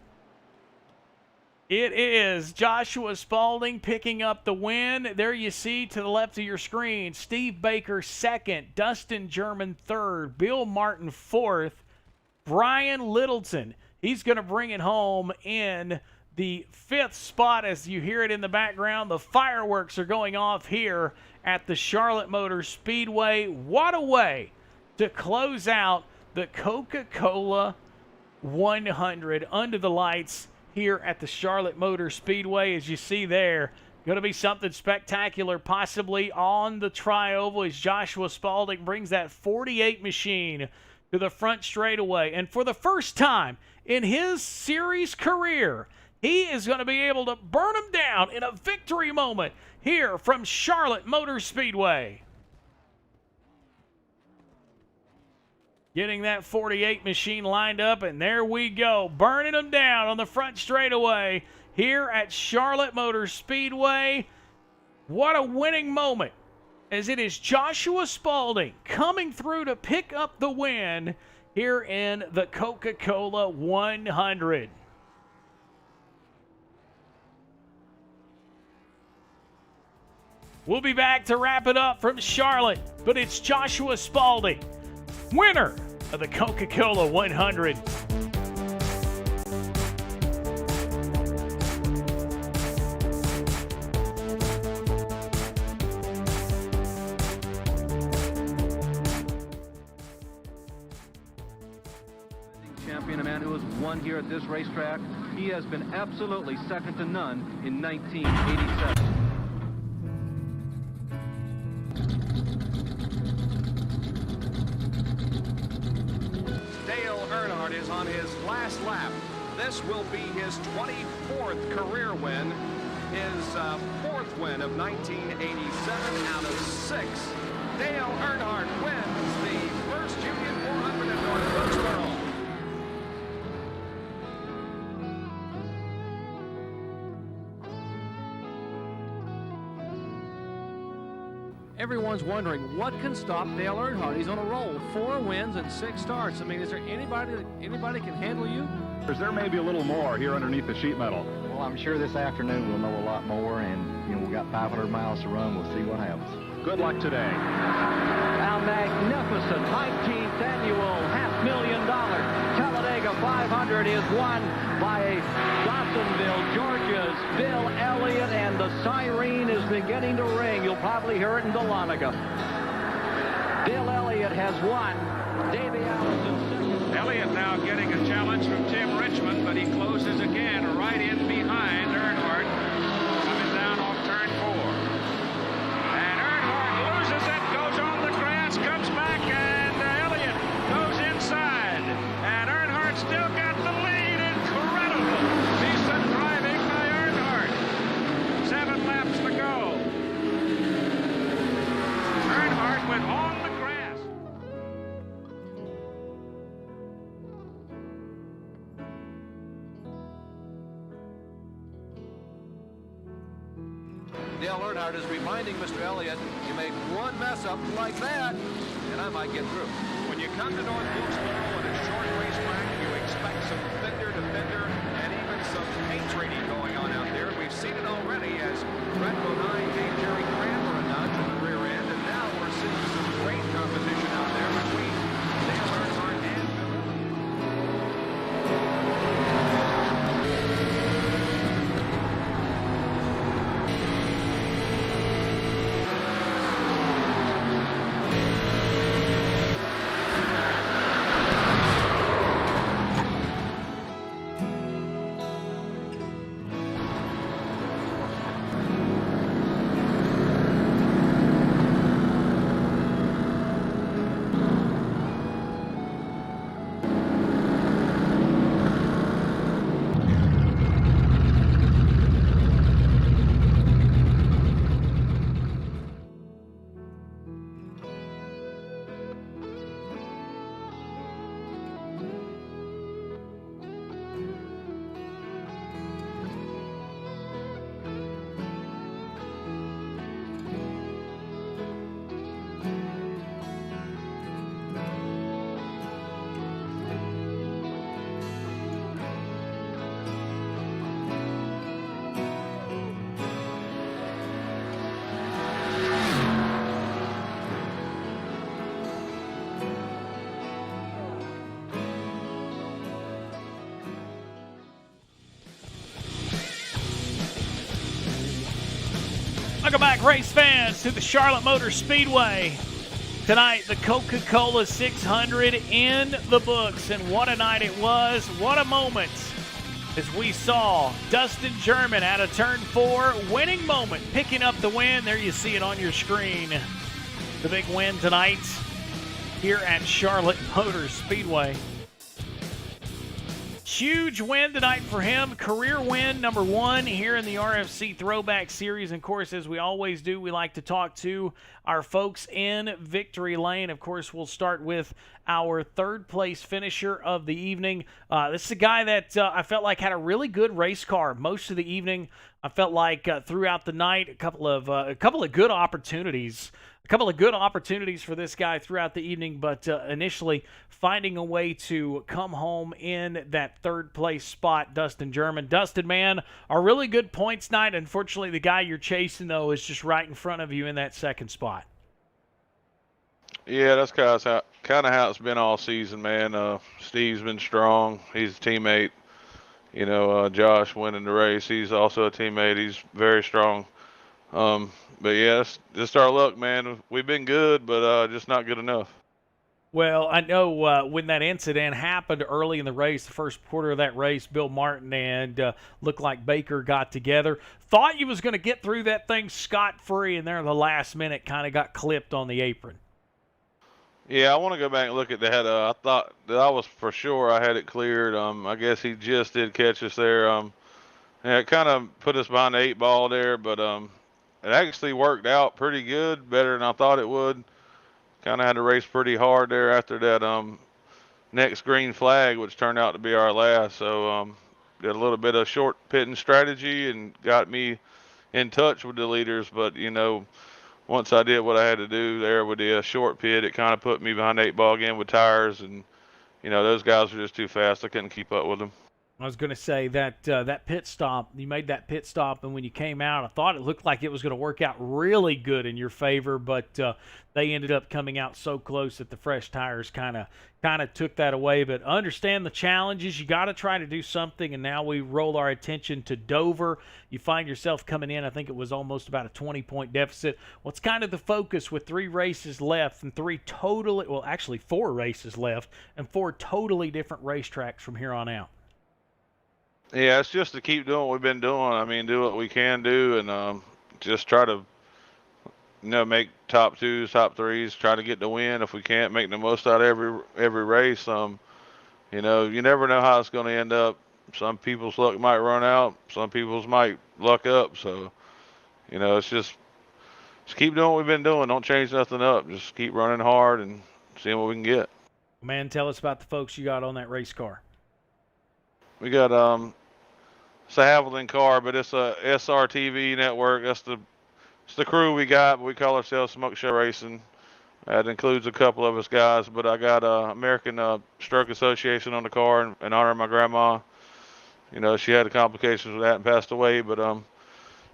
It is Joshua Spalding picking up the win. There you see to the left of your screen, Steve Baker second, Dustin German third, Bill Martin fourth, Brian Littleton, he's going to bring it home in the 5th spot as you hear it in the background. The fireworks are going off here at the Charlotte Motor Speedway. What a way to close out the Coca-Cola 100 under the lights here at the Charlotte Motor Speedway. As you see there, going to be something spectacular possibly on the tri-oval as Joshua Spalding brings that 48 machine to the front straightaway. And for the first time in his series career, he is going to be able to burn him down in a victory moment here from Charlotte Motor Speedway. Getting that 48 machine lined up, and there we go, burning them down on the front straightaway here at Charlotte Motor Speedway. What a winning moment, as it is Joshua Spalding coming through to pick up the win here in the Coca-Cola 100. We'll be back to wrap it up from Charlotte, but it's Joshua Spalding, winner of the Coca-Cola 100. Champion, a man who has won here at this racetrack. He has been absolutely second to none in 1987. Earnhardt is on his last lap. This will be his 24th career win, his 4th win of 1987 out of 6. Dale Earnhardt wins the first Union 400 in North Wilkesboro. Everyone's wondering what can stop Dale Earnhardt. He's on a roll, 4 wins and 6 starts. I mean, is there anybody can handle you? There may be a little more here underneath the sheet metal. Well, I'm sure this afternoon we'll know a lot more, and we've got 500 miles to run. We'll see what happens. Good luck today. A magnificent 19th annual $500,000 Talladega 500 is won by Dawsonville, Georgia's Bill Elliott, and the siren is beginning to ring. You'll probably hear it in Dahlonega. Bill Elliott has won. Davey Allison second. Elliott now getting a challenge from Tim Richmond, but he closes again right in behind Earnhardt, coming down off turn 4. And Earnhardt loses it, goes on the grass, comes back, and Elliott goes inside. And Earnhardt still got the lead. Incredible. Decent driving by Earnhardt. 7 laps to go. Earnhardt went on the grass. Dale Earnhardt is reminding Mr. Elliott, you make one mess up like that, and I might get through. When you come to North Wilkesboro on a short racetrack, you expect some fender to fender and even some paint trading going on out there. We've seen it already as Brett Bodine gave Jerry Cranmer a nudge in the rear end, and now we're seeing some great competition out there between Dale Earnhardt and Bill Elliott. Welcome back, race fans, to the Charlotte Motor Speedway. Tonight, the Coca-Cola 600 in the books, and what a night it was. What a moment as we saw Dustin German out of turn 4, winning moment, picking up the win. There you see it on your screen. The big win tonight here at Charlotte Motor Speedway. Huge win tonight for him. Career win number 1 here in the RFC Throwback Series. And of course, as we always do, we like to talk to our folks in Victory Lane. Of course, we'll start with our 3rd place finisher of the evening. This is a guy that I felt like had a really good race car most of the evening. I felt like throughout the night, a couple of good opportunities. A couple of good opportunities for this guy throughout the evening, but initially finding a way to come home in that 3rd place spot, Dustin German. Dustin, man, a really good points night. Unfortunately, the guy you're chasing, though, is just right in front of you in that 2nd spot. Yeah, that's kind of how it's been all season, man. Steve's been strong. He's a teammate. You know, Josh winning the race. He's also a teammate. He's very strong. But yeah, it's just our luck, man. We've been good, but just not good enough. Well, I know when that incident happened early in the race, the first quarter of that race, Bill Martin and looked like Baker got together. Thought you was going to get through that thing scot-free, and there in the last minute kind of got clipped on the apron. Yeah, I want to go back and look at that. I thought that I was for sure I had it cleared. I guess he just did catch us there. Yeah, it kind of put us behind the 8 ball there, but it actually worked out pretty good, better than I thought it would. Kind of had to race pretty hard there after that next green flag, which turned out to be our last. So did a little bit of short pitting strategy and got me in touch with the leaders. But once I did what I had to do there with the short pit, it kind of put me behind the 8 ball again with tires, and those guys were just too fast. I couldn't keep up with them. I was going to say that that pit stop, you made that pit stop, and when you came out, I thought it looked like it was going to work out really good in your favor, but they ended up coming out so close that the fresh tires kind of took that away. But understand the challenges. You got to try to do something, and now we roll our attention to Dover. You find yourself coming in, I think it was almost about a 20-point deficit. What's kind of the focus with 3 races left and 4 races left and 4 totally different racetracks from here on out? Yeah, it's just to keep doing what we've been doing. I mean, do what we can do, and just try to, make top 2s, top 3s, try to get the win. If we can't, make the most out of every race. You never know how it's going to end up. Some people's luck might run out. Some people's might luck up. So, it's just keep doing what we've been doing. Don't change nothing up. Just keep running hard and seeing what we can get. Man, tell us about the folks you got on that race car. We got it's a Havilland car, but it's a SRTV network. It's the crew we got, but we call ourselves Smoke Show Racing. That includes a couple of us guys, but I got American Stroke Association on the car in honor of my grandma. She had complications with that and passed away, but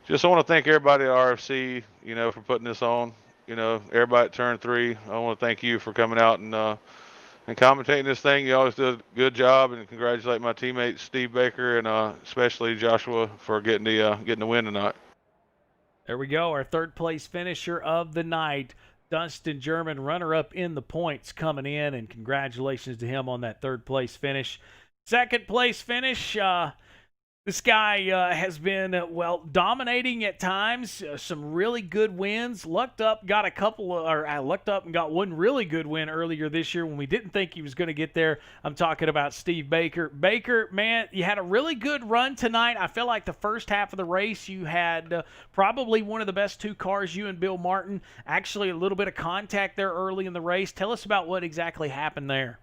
just want to thank everybody at RFC, for putting this on. Everybody at Turn 3, I want to thank you for coming out and commentating this thing. You always do a good job, and congratulate my teammate Steve Baker and especially Joshua for getting the win tonight. There we go, our 3rd place finisher of the night, Dustin German, runner-up in the points coming in, and congratulations to him on that 3rd place finish. 2nd place finish, this guy has been, dominating at times. Some really good wins. Lucked up and got one really good win earlier this year when we didn't think he was going to get there. I'm talking about Steve Baker. Baker, man, you had a really good run tonight. I feel like the first half of the race you had probably one of the best 2 cars, you and Bill Martin. Actually, a little bit of contact there early in the race. Tell us about what exactly happened there.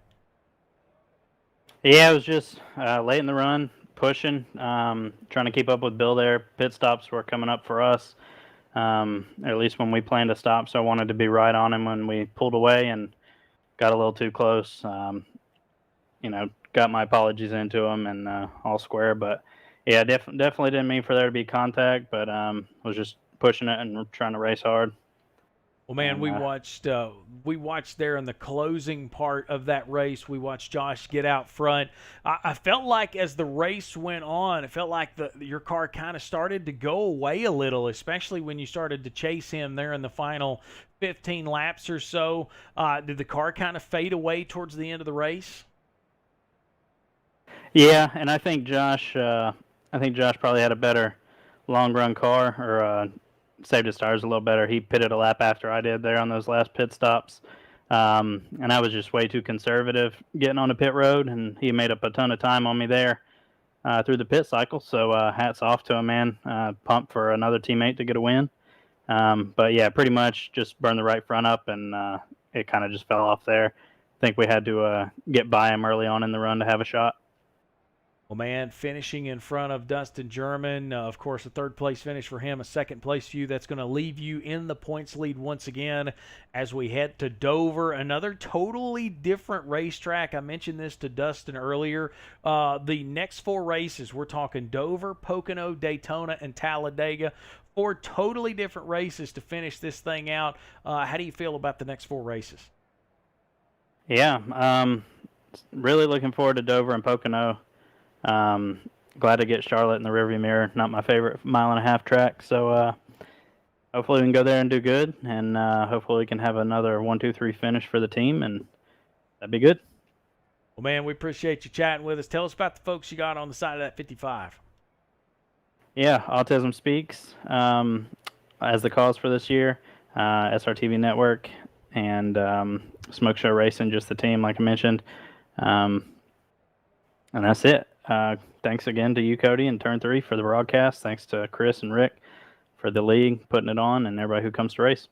Yeah, it was just late in the run. Pushing, trying to keep up with Bill there. Pit stops were coming up for us, at least when we planned to stop, so I wanted to be right on him when we pulled away and got a little too close. Got my apologies into him and all square, but yeah, definitely didn't mean for there to be contact, but was just pushing it and trying to race hard. Well, man, we watched there in the closing part of that race. We watched Josh get out front. I felt like as the race went on, it felt like your car kind of started to go away a little, especially when you started to chase him there in the final 15 laps or so. Did the car kind of fade away towards the end of the race? Yeah, and I think Josh probably had a better long run car, or saved his tires a little better. He pitted a lap after I did there on those last pit stops. And I was just way too conservative getting on the pit road, and he made up a ton of time on me there through the pit cycle. So hats off to him, man. Pumped for another teammate to get a win. But yeah, pretty much just burned the right front up, and it kind of just fell off there. I think we had to get by him early on in the run to have a shot. Well, man, finishing in front of Dustin German, of course, a 3rd place finish for him, a 2nd place for you. That's going to leave you in the points lead once again as we head to Dover, another totally different racetrack. I mentioned this to Dustin earlier. The next 4 races, we're talking Dover, Pocono, Daytona, and Talladega. 4 totally different races to finish this thing out. How do you feel about the next 4 races? Yeah, really looking forward to Dover and Pocono. Glad to get Charlotte in the rearview mirror. Not my favorite 1.5-mile track, so hopefully we can go there and do good, and hopefully we can have another 1, 2, 3 finish for the team, and that'd be good. Well, man, we appreciate you chatting with us. Tell us about the folks you got on the side of that 55. Yeah, Autism Speaks as the cause for this year. SRTV Network and Smoke Show Racing, just the team, like I mentioned. And that's it. Thanks again to you, Cody, and Turn 3 for the broadcast. Thanks to Chris and Rick for the league, putting it on, and everybody who comes to race.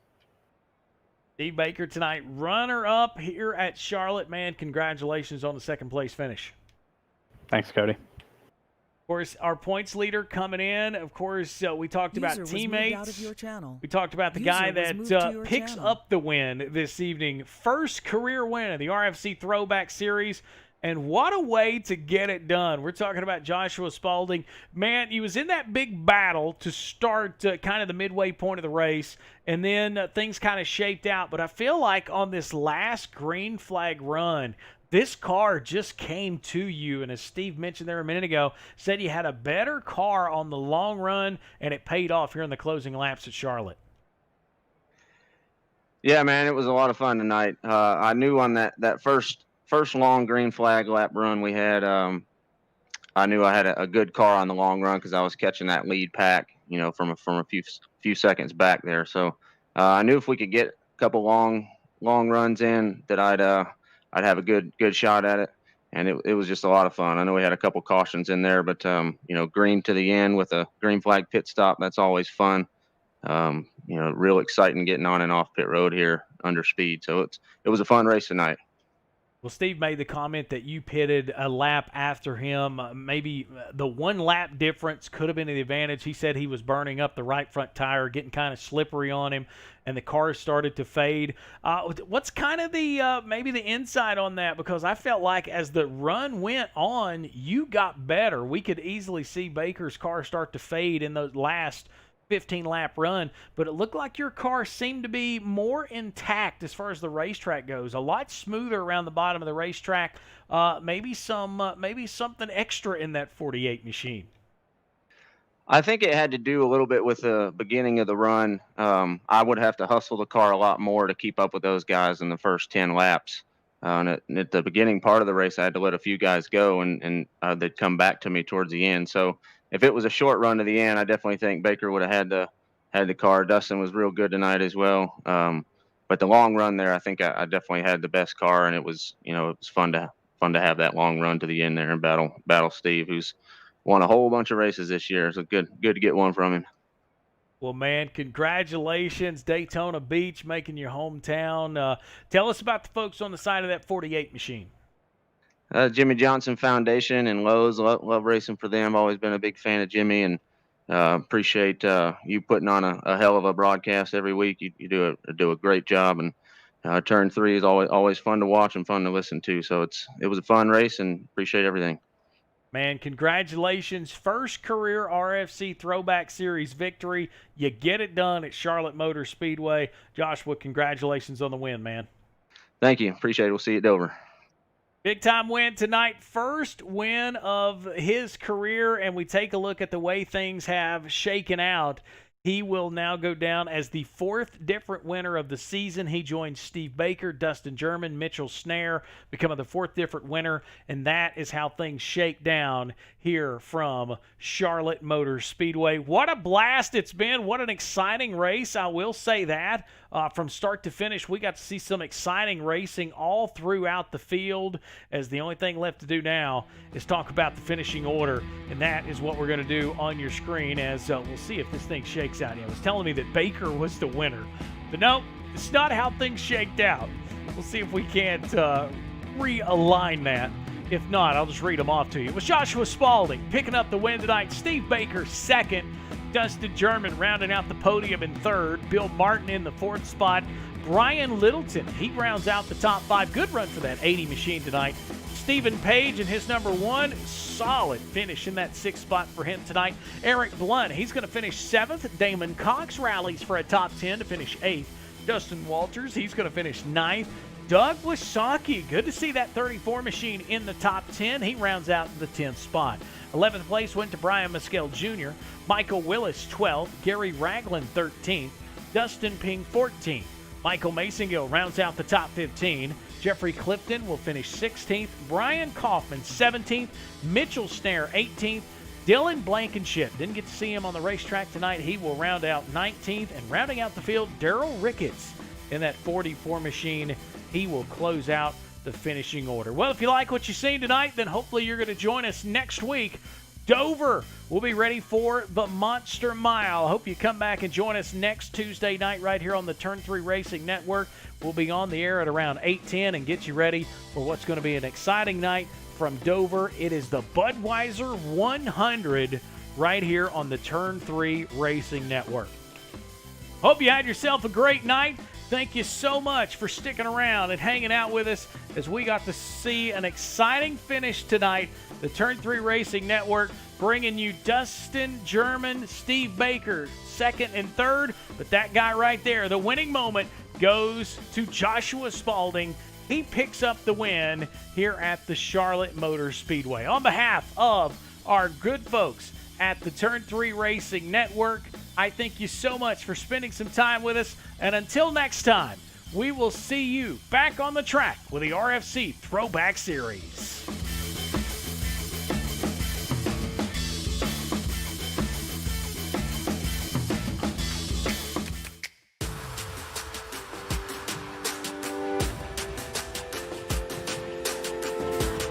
Steve Baker tonight, runner-up here at Charlotte. Man, congratulations on the second-place finish. Thanks, Cody. Of course, our points leader coming in. Of course, we talked about teammates. We talked about the guy that picks up the win this evening. First career win of the RFC Throwback Series. And what a way to get it done. We're talking about Joshua Spalding. Man, he was in that big battle to start kind of the midway point of the race, and then things kind of shaped out. But I feel like on this last green flag run, this car just came to you. And as Steve mentioned there a minute ago, said you had a better car on the long run, and it paid off here in the closing laps at Charlotte. Yeah, man, it was a lot of fun tonight. I knew on that first long green flag lap run we had, I knew I had a good car on the long run because I was catching that lead pack, from a few seconds back there. So I knew if we could get a couple long runs in, that I'd have a good shot at it. And it was just a lot of fun. I know we had a couple cautions in there, but green to the end with a green flag pit stop, that's always fun. Real exciting getting on and off pit road here under speed. So it was a fun race tonight. Well, Steve made the comment that you pitted a lap after him. Maybe the 1 lap difference could have been the advantage. He said he was burning up the right front tire, getting kind of slippery on him, and the car started to fade. What's kind of the maybe the insight on that? Because I felt like as the run went on, you got better. We could easily see Baker's car start to fade in those last 15-lap run, but it looked like your car seemed to be more intact as far as the racetrack goes. A lot smoother around the bottom of the racetrack. Maybe something extra in that 48 machine. I think it had to do a little bit with the beginning of the run. I would have to hustle the car a lot more to keep up with those guys in the first 10 laps. And at the beginning part of the race, I had to let a few guys go, and they'd come back to me towards the end. So if it was a short run to the end, I definitely think Baker would have had the car. Dustin was real good tonight as well. But the long run there, I think I definitely had the best car, and it was fun to have that long run to the end there and battle Steve, who's won a whole bunch of races this year. So good to get one from him. Well, man, congratulations, Daytona Beach, making your hometown. Tell us about the folks on the side of that 48 machine. Jimmy Johnson Foundation and Lowe's, love racing for them. Always been a big fan of Jimmy, and appreciate you putting on a hell of a broadcast every week. You do a great job, and Turn 3 is always fun to watch and fun to listen to. So it was a fun race, and appreciate everything. Man, congratulations. First career RFC Throwback Series victory. You get it done at Charlotte Motor Speedway. Joshua, congratulations on the win, man. Thank you. Appreciate it. We'll see you at Dover. Big time win tonight. First win of his career, and we take a look at the way things have shaken out. He will now go down as the 4th different winner of the season. He joins Steve Baker, Dustin German, Mitchell Snare, becoming the 4th different winner, and that is how things shake down here from Charlotte Motor Speedway. What a blast it's been. What an exciting race. I will say that. From start to finish, we got to see some exciting racing all throughout the field, as the only thing left to do now is talk about the finishing order, and that is what we're going to do on your screen as we'll see if this thing shakes out. It was telling me that Baker was the winner, but no, it's not how things shaked out. We'll see if we can't realign that. If not, I'll just read them off to you. It was Joshua Spalding picking up the win tonight, Steve Baker 2nd, Dustin German rounding out the podium in 3rd, Bill Martin in the 4th spot, Brian Littleton, he rounds out the top 5. Good run for that 80 machine tonight. Stephen Page in his number 1, solid finish in that 6th spot for him tonight. Eric Blunt, he's going to finish 7th. Damon Cox rallies for a top 10 to finish 8th. Dustin Walters, he's going to finish 9th. Doug Wasaki, good to see that 34 machine in the top 10. He rounds out the 10th spot. 11th place went to Brian Mescal Jr., Michael Willis 12th, Gary Ragland 13th, Dustin Ping 14th. Michael Masingill rounds out the top 15. Jeffrey Clifton will finish 16th. Brian Kaufman 17th. Mitchell Snare 18th. Dylan Blankenship, didn't get to see him on the racetrack tonight. He will round out 19th. And rounding out the field, Daryl Ricketts. in that 44 machine, he will close out the finishing order. Well, if you like what you've seen tonight, then hopefully you're going to join us next week. Dover will be ready for the Monster Mile. I hope you come back and join us next Tuesday night right here on the Turn 3 Racing Network. We'll be on the air at around 8:10 and get you ready for what's going to be an exciting night from Dover. It is the Budweiser 100 right here on the Turn 3 Racing Network. Hope you had yourself a great night. Thank you so much for sticking around and hanging out with us as we got to see an exciting finish tonight. The Turn 3 Racing Network bringing you Dustin German, Steve Baker, second and third. But that guy right there, the winning moment, goes to Joshua Spalding. He picks up the win here at the Charlotte Motor Speedway. On behalf of our good folks at the Turn 3 Racing Network, I thank you so much for spending some time with us. And until next time, we will see you back on the track with the RFC Throwback Series.